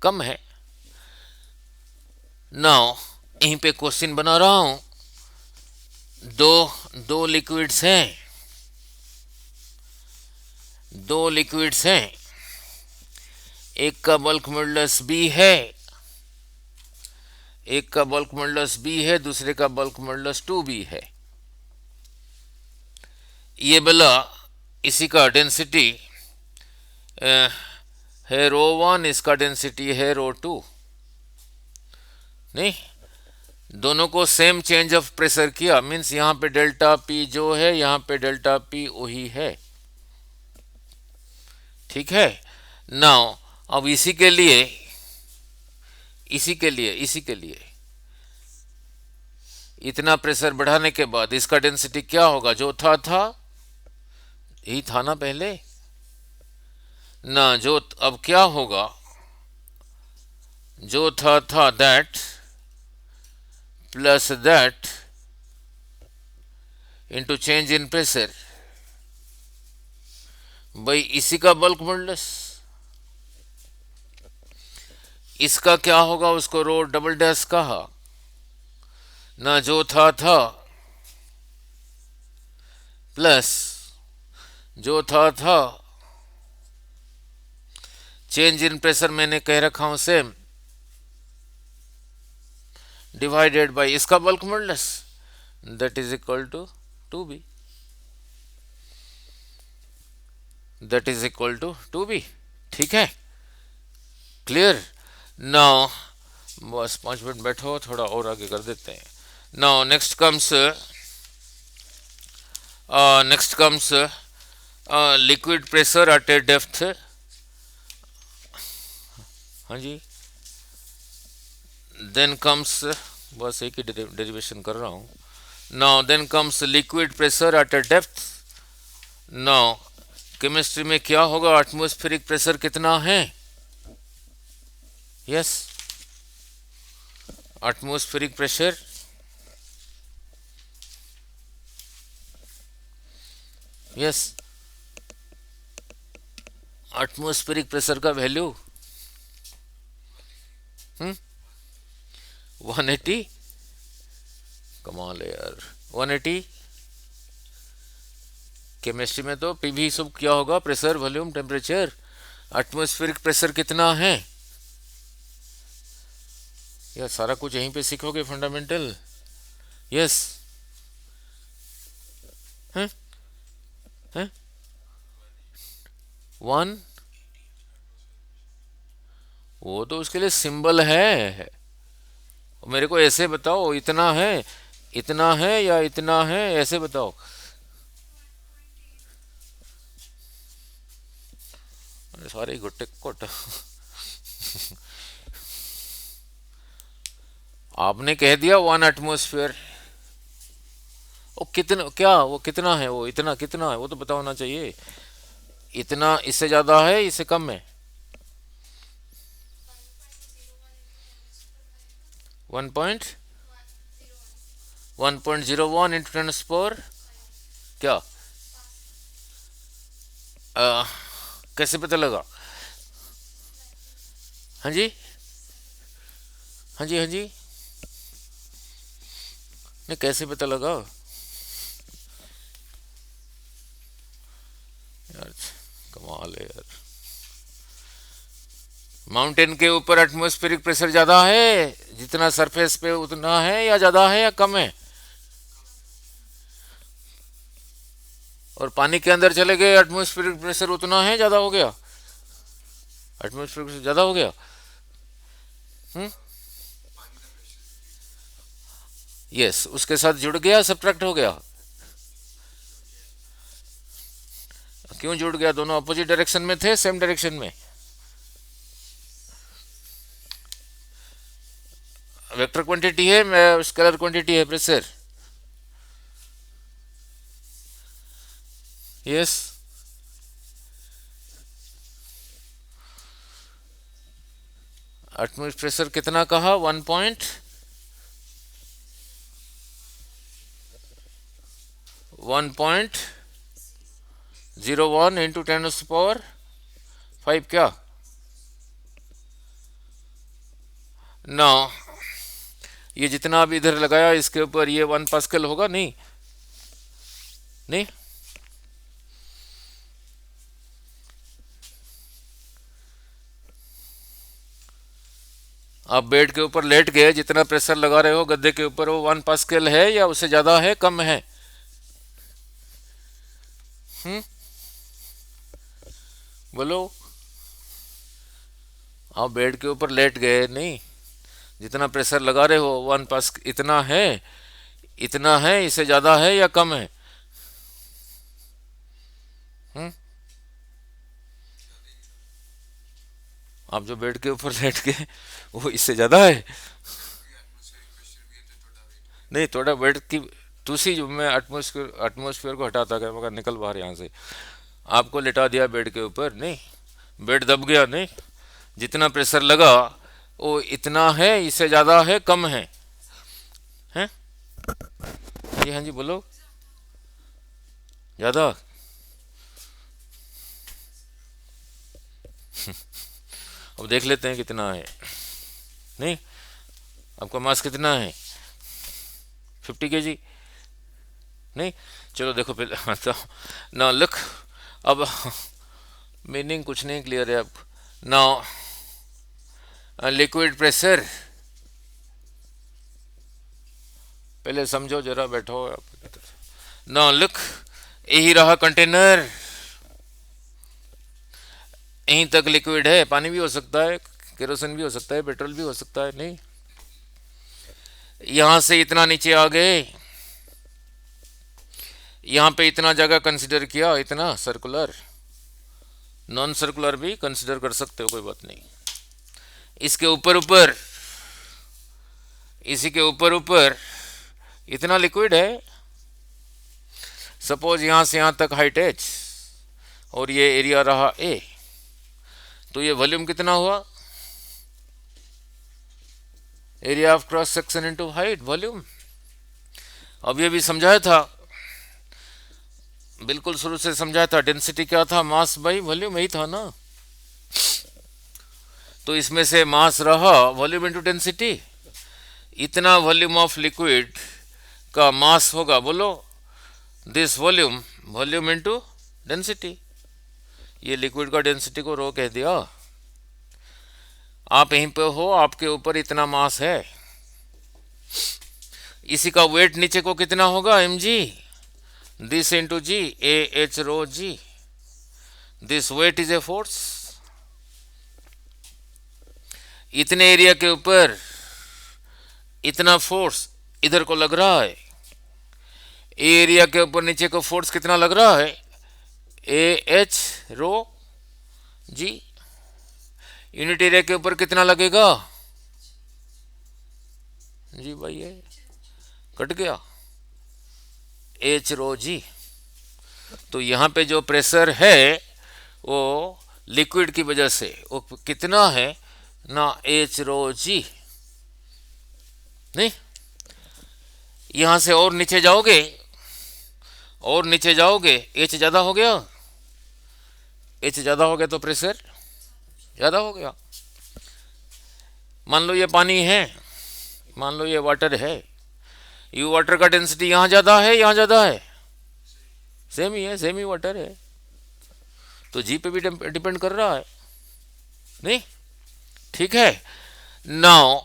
कम है। नाउ यहीं पे क्वेश्चन बना रहा हूं, दो लिक्विड्स हैं, एक का बल्क मॉडुलस बी है, एक का बल्क मॉडुलस बी है, दूसरे का बल्क मॉडुलस 2b है। ये बोला इसी का डेंसिटी है रो 1, इसका डेंसिटी है रो 2। नहीं, दोनों को सेम चेंज ऑफ प्रेशर किया, मीन्स यहां पे डेल्टा पी जो है, यहां पे डेल्टा पी वही है, ठीक है। नाउ अब इसी के लिए इतना प्रेशर बढ़ाने के बाद इसका डेंसिटी क्या होगा, जो था यही था ना पहले ना, जो अब क्या होगा, जो था that plus that into change in pressure भाई इसी का बल्क मॉडुलस। इसका क्या होगा, उसको रो डबल डैश कहा ना, जो था प्लस जो था चेंज इन प्रेशर मैंने कह रखा हूं सेम, डिवाइडेड बाय इसका bulk modulus, that is equal to 2b, that is equal to 2b। ठीक है, क्लियर। नाउ बस 5 मिनट बैठो, थोड़ा और आगे कर देते हैं। Now next comes liquid pressure at a depth. हाँ जी, देन कम्स, बस एक ही डेरिवेशन कर रहा हूँ। Now then comes liquid pressure at a depth. Now chemistry में क्या होगा, एटमॉस्फेरिक प्रेशर कितना है, yes, atmospheric pressure yes, atmospheric pressure का वैल्यू 180, कमाल है यार, 180। केमिस्ट्री में तो पीवी सब क्या होगा, pressure volume temperature. Atmospheric pressure कितना है यार, सारा कुछ यहीं पे सीखोगे फंडामेंटल, यस, हैं हैं वन, वो तो उसके लिए सिंबल है। मेरे को ऐसे बताओ, इतना है या इतना है, ऐसे बताओ। अरे सारे गुट्टे कोट। आपने कह दिया 1 एटमोस्फेयर। वो कितना, क्या वो कितना है, वो इतना कितना है, वो तो पता होना चाहिए। इतना इससे ज्यादा है, इससे कम है? 1.01 इंटू 10 क्या? आ, कैसे पता लगा? हाँ जी, हाँ जी, हाँ जी। नहीं, कैसे पता लगा यार? कमाल है यार। माउंटेन के ऊपर एटमॉस्फेरिक प्रेशर ज्यादा है, जितना सरफेस पे उतना है, या ज्यादा है या कम है? और पानी के अंदर चले गए, एटमॉस्फेरिक प्रेशर उतना है, ज्यादा हो गया? एटमॉस्फेरिक प्रेशर ज्यादा हो गया। हम्म। यस, उसके साथ जुड़ गया, सब्ट्रैक्ट हो गया? क्यों जुड़ गया? दोनों अपोजिट डायरेक्शन में थे, सेम डायरेक्शन में? वेक्टर क्वांटिटी है, स्केलर क्वांटिटी है प्रेशर? यस। एटमॉस्फेरिक प्रेशर कितना कहा? 1.01 इंटू 10⁵ क्या? ना, ये जितना भी इधर लगाया इसके ऊपर, ये 1 पास्कल होगा? नहीं, नहीं। आप बेड के ऊपर लेट गए, जितना प्रेशर लगा रहे हो गद्दे के ऊपर, वो 1 पास्कल है या उससे ज्यादा है, कम है? हम्म, बोलो। आप बेड के ऊपर लेट गए, नहीं, जितना प्रेशर लगा रहे हो 1 पास इतना है, इतना है, इससे ज्यादा है या कम है? हम्म। आप जो बेड के ऊपर लेट गए, वो इससे ज्यादा है? नहीं, थोड़ा बेड की दूसरी, जो मैं एटमोस्फेयर एटमोस्फेयर को हटाता गया, मगर निकल बाहर यहाँ से। आपको लिटा दिया बेड के ऊपर, नहीं, बेड दब गया, नहीं, जितना प्रेशर लगा वो इतना है, इससे ज्यादा है, कम है? हैं? जी हाँ जी, बोलो। ज्यादा? अब देख लेते हैं कितना है। नहीं, आपका मास कितना है? 50 kg? नहीं, चलो देखो पहले। हाँ, तो ना लुक, अब मीनिंग कुछ नहीं क्लियर है अब। ना, लिक्विड प्रेशर, पहले समझो जरा, बैठो आप। ना लुक, यही रहा कंटेनर, यहीं तक लिक्विड है। पानी भी हो सकता है, केरोसिन भी हो सकता है, पेट्रोल भी हो सकता है, नहीं। यहां से इतना नीचे आ गए, यहाँ पे इतना जगह कंसिडर किया, इतना सर्कुलर, नॉन सर्कुलर भी कंसिडर कर सकते हो, कोई बात नहीं। इसके ऊपर ऊपर, इसी के ऊपर ऊपर इतना लिक्विड है। सपोज यहां से यहां तक हाइट h, और ये एरिया रहा a, तो ये वॉल्यूम कितना हुआ? Area of cross section into height, volume. अब ये भी समझाया था, बिल्कुल शुरू से समझाया था। डेंसिटी क्या था? मास बाई वॉल्यूम, यही था ना। तो इसमें से मास रहा वॉल्यूम इनटू डेंसिटी। इतना वॉल्यूम ऑफ लिक्विड का मास होगा, बोलो, this volume, volume into density. ये लिक्विड का डेंसिटी को रो कह दिया। आप यहीं पे हो, आपके ऊपर इतना मास है, इसी का वेट नीचे को कितना होगा? mg, this into G, A H rho G. This weight is a force. इतने एरिया के ऊपर इतना फोर्स इधर को लग रहा है। एरिया के ऊपर नीचे को फोर्स कितना लग रहा है? A H rho G. Unit area के ऊपर कितना लगेगा जी भाई? ये कट गया, एच रो जी। तो यहाँ पे जो प्रेशर है वो लिक्विड की वजह से वो कितना है ना, एच रो जी। नहीं, यहां से और नीचे जाओगे, और नीचे जाओगे, एच ज़्यादा हो गया। एच ज़्यादा हो गया तो प्रेशर ज़्यादा हो गया। मान लो ये पानी है, मान लो ये वाटर है, ये वाटर का डेंसिटी यहाँ ज़्यादा है, यहाँ ज़्यादा है, सेम ही है, सेम ही वाटर है, तो जी पे भी डिपेंड कर रहा है। नहीं, ठीक है। नाउ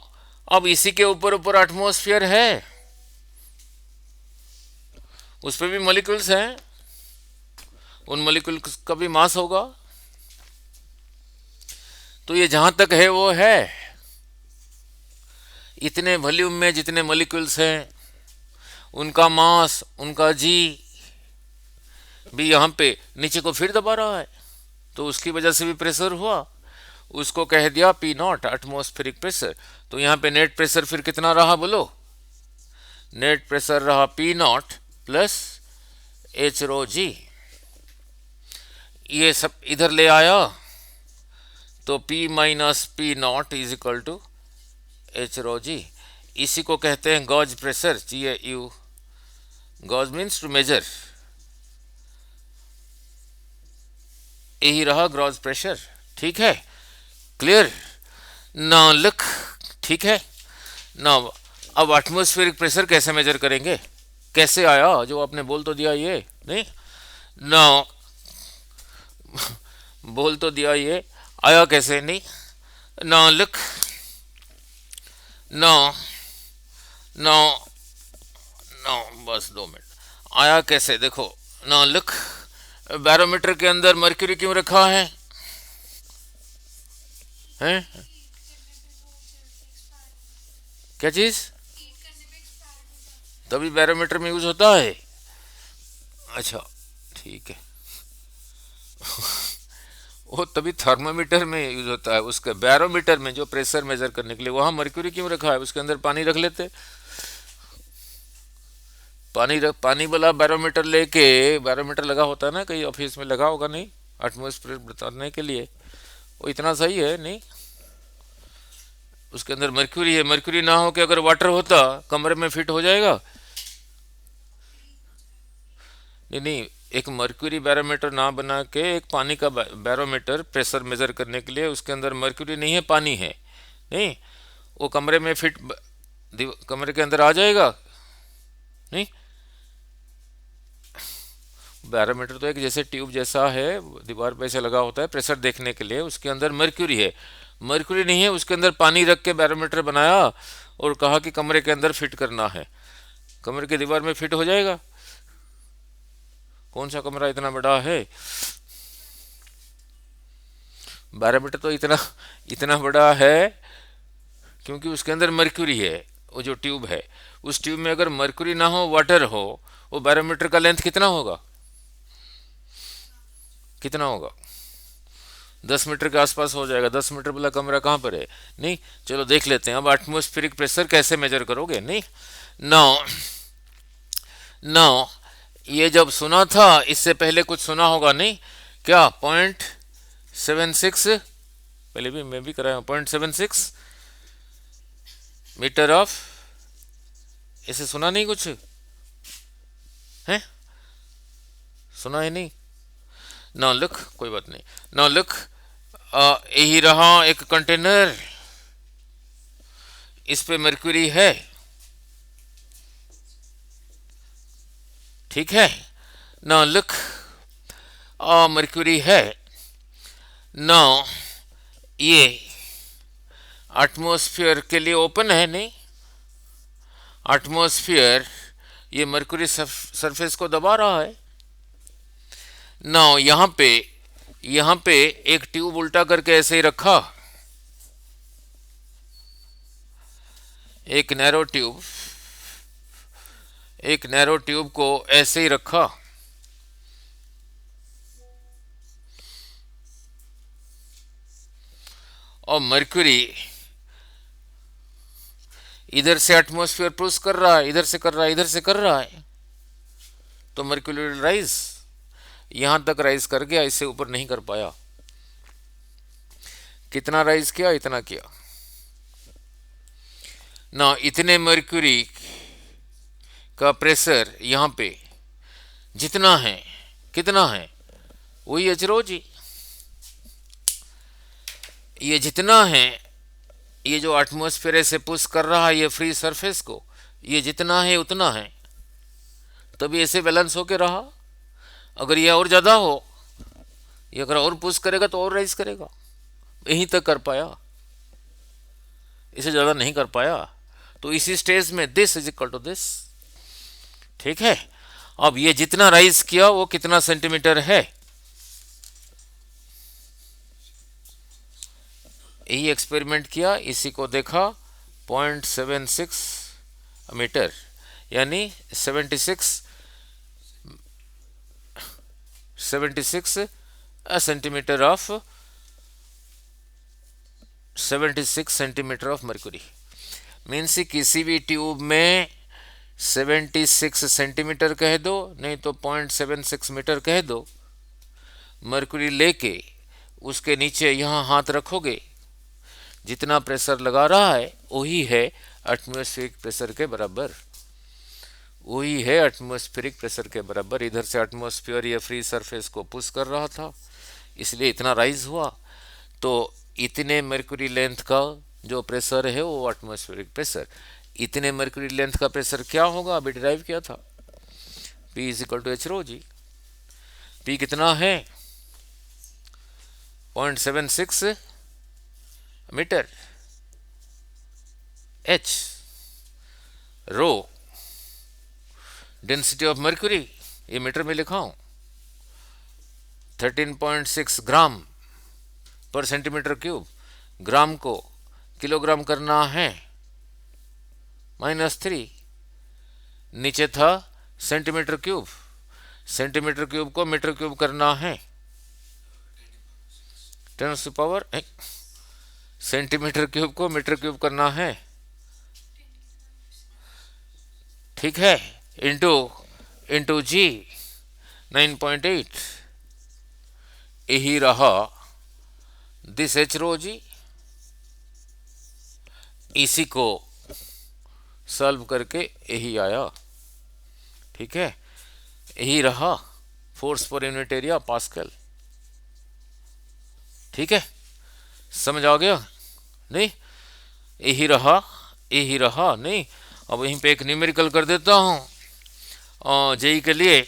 अब इसी के ऊपर ऊपर एटमॉस्फेयर है, उस पर भी मॉलिक्यूल्स हैं, उन मॉलिक्यूल्स का भी मास होगा। तो ये जहां तक है वो है, इतने वॉल्यूम में जितने मॉलिक्यूल्स हैं उनका मास, उनका जी भी यहाँ पे नीचे को फिर दबा रहा है, तो उसकी वजह से भी प्रेशर हुआ। उसको कह दिया पी नॉट, एटमॉस्फेरिक प्रेशर। तो यहाँ पे नेट प्रेशर फिर कितना रहा बोलो? नेट प्रेशर रहा P nought plus H rho G. ये सब इधर ले आया तो P minus P not is equal to H rho G. इसी को कहते हैं gauge pressure, GAU। Gauge means to measure, यही रहा गॉज प्रेशर। ठीक है, क्लियर ना? लुक, ठीक है ना? अब एटमॉस्फेरिक प्रेशर कैसे मेजर करेंगे? कैसे आया जो आपने बोल तो दिया ये, नहीं ना? बोल तो दिया ये, आया कैसे? नहीं ना? लुक, नो नो नो, बस 2 मिनट। आया कैसे देखो ना? लुक, बैरोमीटर के अंदर मर्क्यूरी क्यों रखा है? हैं? क्या चीज? तभी बैरोमीटर में यूज होता है। अच्छा, ठीक है। वो तभी थर्मामीटर में यूज होता है, उसके बैरोमीटर में जो प्रेशर मेजर करने के लिए वहां मर्क्यूरी क्यों रखा है? उसके अंदर पानी रख लेते। पानी वाला बैरोमीटर लेके, बैरोमीटर लगा होता है ना, कहीं ऑफिस में लगा होगा, नहीं? एटमॉस्फेयर बताने के लिए, वो इतना सही है नहीं? उसके अंदर मर्क्यूरी है, मर्क्यूरी ना हो के अगर वाटर होता कमरे में फिट हो जाएगा? नहीं नहीं, एक मर्क्यूरी बैरोमीटर ना बना के एक पानी का बैरोमीटर प्रेशर मेजर करने के लिए, उसके अंदर मर्क्यूरी नहीं है, पानी है, नहीं? वो कमरे में फिट, कमरे के अंदर आ जाएगा? नहीं, बैरोमीटर तो एक जैसे ट्यूब जैसा है, दीवार पे ऐसे लगा होता है प्रेशर देखने के लिए, उसके अंदर मर्क्यूरी है। मर्क्यूरी नहीं है, उसके अंदर पानी रख के बैरोमीटर बनाया और कहा कि कमरे के अंदर फिट करना है। कमरे की दीवार में फिट हो जाएगा? कौन सा कमरा इतना बड़ा है? बैरोमीटर तो इतना इतना बड़ा है क्योंकि उसके अंदर मर्क्यूरी है। वो जो ट्यूब है, उस ट्यूब में अगर मर्क्यूरी ना हो, वाटर हो, वो बैरोमीटर का लेंथ कितना होगा? कितना होगा? 10 मीटर के आसपास हो जाएगा। 10 मीटर वाला कमरा कहाँ पर है? नहीं, चलो देख लेते हैं अब एटमॉस्फेरिक प्रेशर कैसे मेजर करोगे। नहीं, नाउ नाउ ये जब सुना था, इससे पहले कुछ सुना होगा, नहीं क्या? 0.76, पहले भी मैं भी कराया, 0.76 मीटर ऑफ, इसे सुना नहीं कुछ है? सुना ही नहीं? ना लुक, कोई बात नहीं। ना लुक, यही रहा एक कंटेनर, इस पे मर्क्यूरी है, ठीक है ना? लुक, मर्क्यूरी है ना? ये एटमॉस्फेयर के लिए ओपन है, नहीं? एटमॉस्फेयर ये मर्क्यूरी सरफेस को दबा रहा है ना। यहाँ पे यहां पे एक ट्यूब उल्टा करके ऐसे ही रखा, एक नैरो ट्यूब, एक नैरो ट्यूब को ऐसे ही रखा, और मर्क्यूरी इधर से एटमॉस्फेयर पुश कर रहा है, इधर से कर रहा है, इधर से कर रहा है, तो मर्क्यूरी विल राइज, यहां तक राइज कर गया, इससे ऊपर नहीं कर पाया। कितना राइज किया? इतना किया ना। इतने मर्क्यूरी का प्रेशर यहां पे जितना है, कितना है? वही एच रो जी। ये जितना है, ये जो एटमॉस्फेयर से पुश कर रहा है ये फ्री सरफेस को, ये जितना है उतना है, तभी ऐसे बैलेंस होके रहा। अगर ये और ज़्यादा हो, ये अगर और पुश करेगा तो और राइज करेगा, यहीं तक कर पाया, इसे ज़्यादा नहीं कर पाया। तो इसी स्टेज में this is equal to this, ठीक है। अब ये जितना राइज किया वो कितना सेंटीमीटर है, यही एक्सपेरिमेंट किया, इसी को देखा, 0.76 मीटर, यानी 76 centimetre of 76 centimetre of mercury. Means किसी भी ट्यूब में 76 सेंटीमीटर कह दो, नहीं तो 0.76 मीटर कह दो, मर्क्यूरी लेके उसके नीचे यहाँ हाथ रखोगे, जितना प्रेशर लगा रहा है वही है एटमॉस्फेरिक प्रेशर के बराबर, वही है एटमॉस्फेरिक प्रेशर के बराबर। इधर से एटमॉस्फेयर या फ्री सरफेस को पुश कर रहा था, इसलिए इतना राइज हुआ। तो इतने मर्क्यूरी लेंथ का जो प्रेशर है वो एटमॉस्फेरिक प्रेशर। इतने मर्क्यूरी लेंथ का प्रेशर क्या होगा, अभी डिराइव किया था, P is equal to H rho G. P कितना है? 0.76 meter. H rho density of mercury, ये मीटर में लिखा हूं, 13.6 ग्राम पर सेंटीमीटर क्यूब। ग्राम को किलोग्राम करना है, -3, नीचे था सेंटीमीटर क्यूब, सेंटीमीटर क्यूब को मीटर क्यूब करना है, 10⁻⁸, सेंटीमीटर क्यूब को मीटर क्यूब करना है, ठीक है, इंटू जी 9.8, यही रहा दिस एच रो जी। इसी को सॉल्व करके यही आया, ठीक है, यही रहा force per unit area pascal, ठीक है, समझ आ गया? नहीं, यही रहा, यही रहा। नहीं, अब यहीं पे एक न्यूमेरिकल कर देता हूँ जेई के लिए।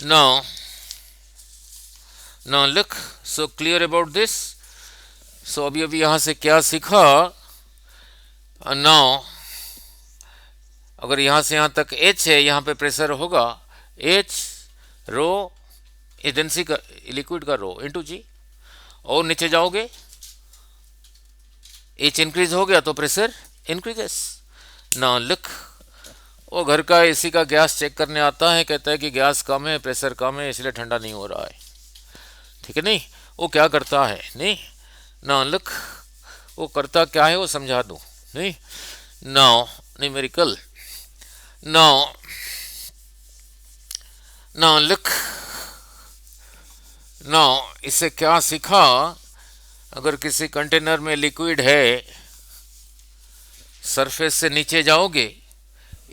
Now look, so clear about this. So अभी यहाँ से क्या सीखा? नाउ अगर यहाँ से यहाँ तक H है, यहाँ पे प्रेशर होगा H रो, एजेंसी का लिक्विड का रो इंटू जी, और नीचे जाओगे H इंक्रीज हो गया तो प्रेशर इंक्रीजेस। ना लुक, वो घर का एसी का गैस चेक करने आता है, कहता है कि गैस कम है, प्रेशर कम है, इसलिए ठंडा नहीं हो रहा है, ठीक है। नहीं, वो क्या करता है, नहीं ना लुक, वो करता क्या है वो समझा दूं। नहीं, now numerical, now look, now इससे क्या सीखा? अगर किसी कंटेनर में लिक्विड है, सरफेस से नीचे जाओगे,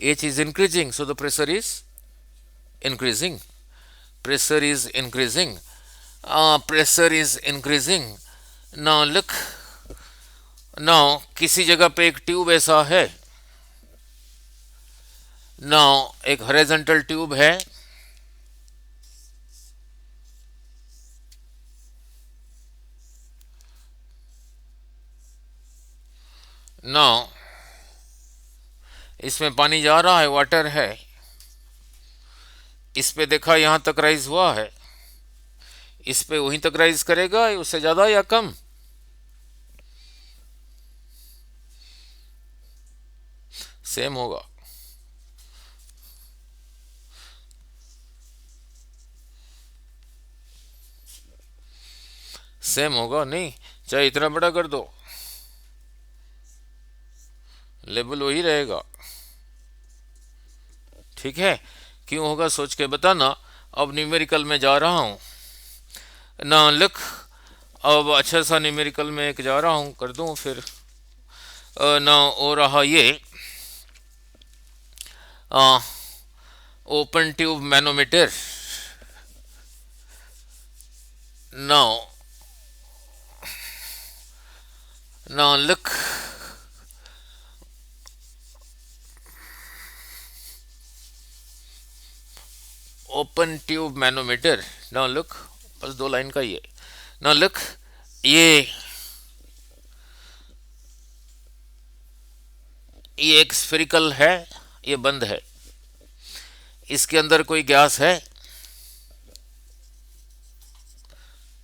H is increasing, so the pressure is increasing, pressure is increasing, pressure is increasing। now look, now किसी जगह पे एक ट्यूब ऐसा है, now एक हॉरिजॉन्टल ट्यूब है, now इसमें पानी जा रहा है, वाटर है, इस पे देखा यहां तक राइज हुआ है, इस पे वहीं तक राइज करेगा, उससे ज़्यादा या कम? सेम होगा। सेम होगा, नहीं चाहे इतना बड़ा कर दो, लेवल वही रहेगा। ठीक है, क्यों होगा सोच के बताना। अब न्यूमेरिकल में जा रहा हूँ ना, लिख। अब अच्छा सा न्यूमेरिकल में एक जा रहा हूँ, कर दूँ फिर। ना हो रहा ये open tube manometer. Now now look, open tube manometer. Now look, बस 2 लाइन का ये। नाउ लुक, ये एक स्फेरिकल है, ये बंद है, इसके अंदर कोई गैस है?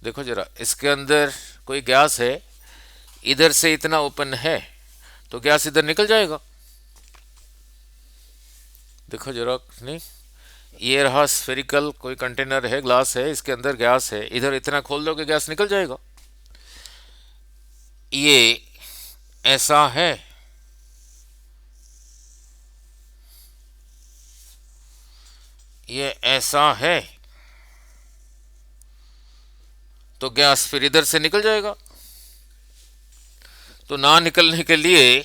देखो जरा, इसके अंदर कोई गैस है, इधर से इतना ओपन है, तो गैस इधर निकल जाएगा। देखो जरा, नहीं, ये रहा स्फेरिकल कोई कंटेनर है, ग्लास है, इसके अंदर गैस है, इधर इतना खोल दोगे गैस निकल जाएगा। ये ऐसा है, ये ऐसा है, तो गैस फिर इधर से निकल जाएगा। तो ना निकलने के लिए,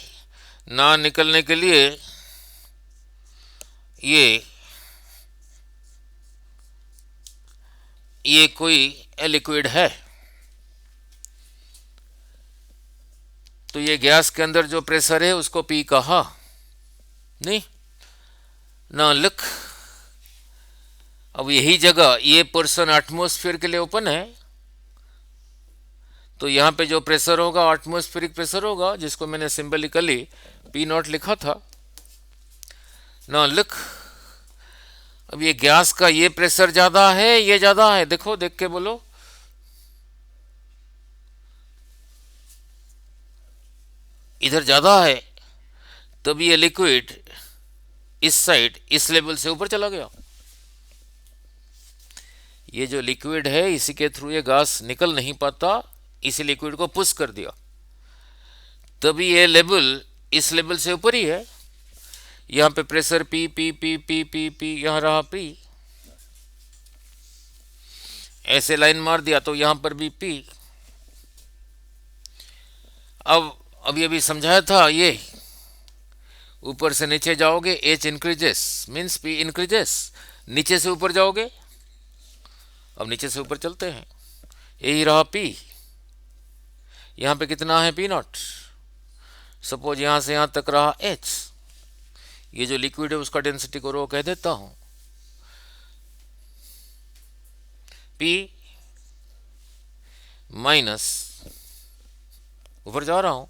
ना निकलने के लिए ये कोई लिक्विड है, तो ये गैस के अंदर जो प्रेशर है उसको पी कहा, नहीं ना लिख। अब यही जगह ये पोर्शन एटमॉस्फेयर के लिए ओपन है, तो यहाँ पे जो प्रेशर होगा एटमॉस्फेरिक प्रेशर होगा, जिसको मैंने सिंबलिकली पी नॉट लिखा था ना लिख। अब ये गैस का ये प्रेशर ज्यादा है, ये ज्यादा है, देखो देख के बोलो। इधर ज्यादा है, तब ये लिक्विड इस साइड इस लेवल से ऊपर चला गया। ये जो लिक्विड है इसी के थ्रू ये गैस निकल नहीं पाता, इसी लिक्विड को पुश कर दिया, तभी ये लेवल इस लेवल से ऊपर ही है। यहां पे pressure P P P P P P, यहां रहा पी, ऐसे लाइन मार दिया तो यहां पर भी पी। अब अभी अभी समझाया था, ये ऊपर से नीचे जाओगे H increases, means P increases, नीचे से ऊपर जाओगे। अब नीचे से ऊपर चलते हैं, यही रहा पी, यहां पे कितना है पी नॉट, सपोज यहां से यहां तक रहा एच। ये जो लिक्विड है उसका डेंसिटी को रो कह देता हूं, पी माइनस, ऊपर जा रहा हूं,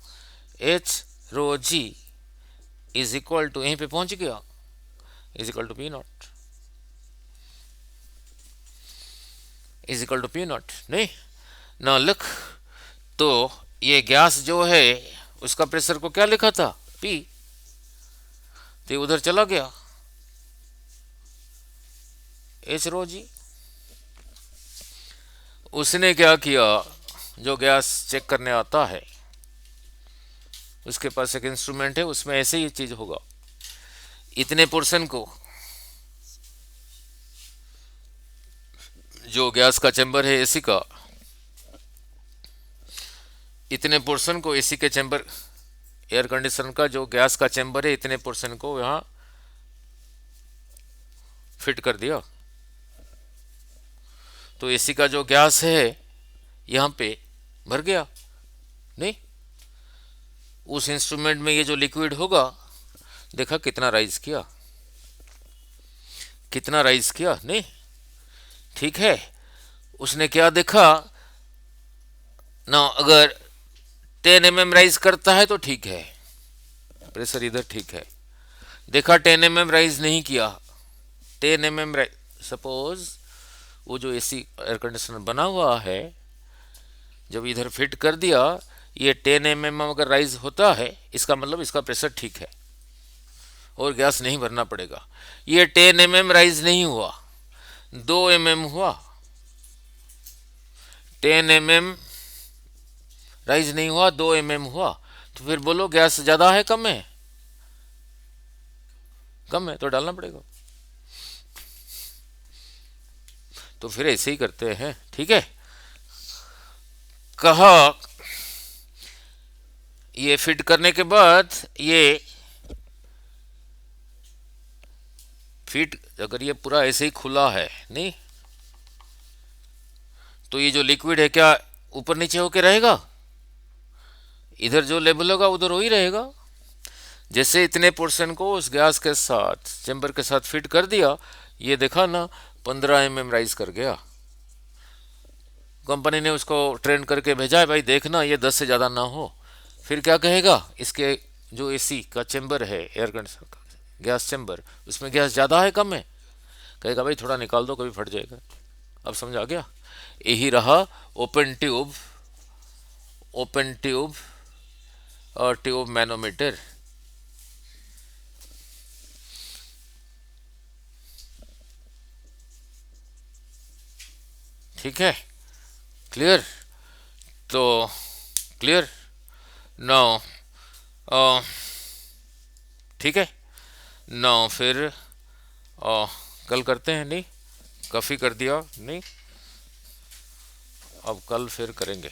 H rho g is equal to, यहीं पे पहुंच गया, is equal to P not, is equal to P naught, नहीं ना लिख। तो ये गैस जो है उसका प्रेशर को क्या लिखा था, पी, तो उधर चला गया एच रो जी। उसने क्या किया, जो गैस चेक करने आता है उसके पास एक इंस्ट्रूमेंट है, उसमें ऐसे ही चीज होगा, इतने पोर्शन को, जो गैस का चैम्बर है एसी का, इतने पोर्शन को एसी के चैम्बर, एयर कंडीशनर का जो गैस का चैम्बर है, इतने पोर्शन को यहां फिट कर दिया, तो एसी का जो गैस है यहां पे भर गया। नहीं, उस इंस्ट्रूमेंट में ये जो लिक्विड होगा, देखा कितना राइज किया, कितना राइज किया, नहीं ठीक है। उसने क्या देखा ना, अगर 10 mm राइज करता है तो ठीक है, प्रेशर इधर ठीक है। देखा 10 mm राइज नहीं किया, 10 mm राइज, सपोज वो जो एसी एयर कंडीशनर बना हुआ है, जब इधर फिट कर दिया, ये 10 mm अगर राइज होता है, इसका मतलब इसका प्रेशर ठीक है और गैस नहीं भरना पड़ेगा। ये 10 mm राइज नहीं हुआ, 2 mm हुआ। 10 mm राइज नहीं हुआ, 2 mm हुआ, तो फिर बोलो गैस ज़्यादा है कम है? कम है, तो डालना पड़ेगा। तो फिर ऐसे ही करते हैं, ठीक है। कहा ये फिट करने के बाद ये फिट, अगर ये पूरा ऐसे ही खुला है नहीं, तो ये जो लिक्विड है क्या ऊपर नीचे होके रहेगा? इधर जो लेवल होगा उधर वही रहेगा। जैसे इतने पोर्शन को उस गैस के साथ चेंबर के साथ फिट कर दिया, ये देखा ना 15 mm राइज कर गया। कंपनी ने उसको ट्रेन करके भेजा है, भाई देखना ये 10 से ज़्यादा ना हो। फिर क्या कहेगा, इसके जो एसी का चेंबर है, एयर कंडीशनर का गैस चेंबर, उसमें गैस ज़्यादा है कम है? कहेगा भाई थोड़ा निकाल दो, कभी फट जाएगा। अब समझ आ गया? यही रहा ओपन ट्यूब, ओपन ट्यूब और ट्यूब मैनोमीटर। ठीक है, क्लियर? तो क्लियर नाउ, ठीक है। नाउ फिर कल करते हैं, नहीं काफ़ी कर दिया नहीं, अब कल फिर करेंगे।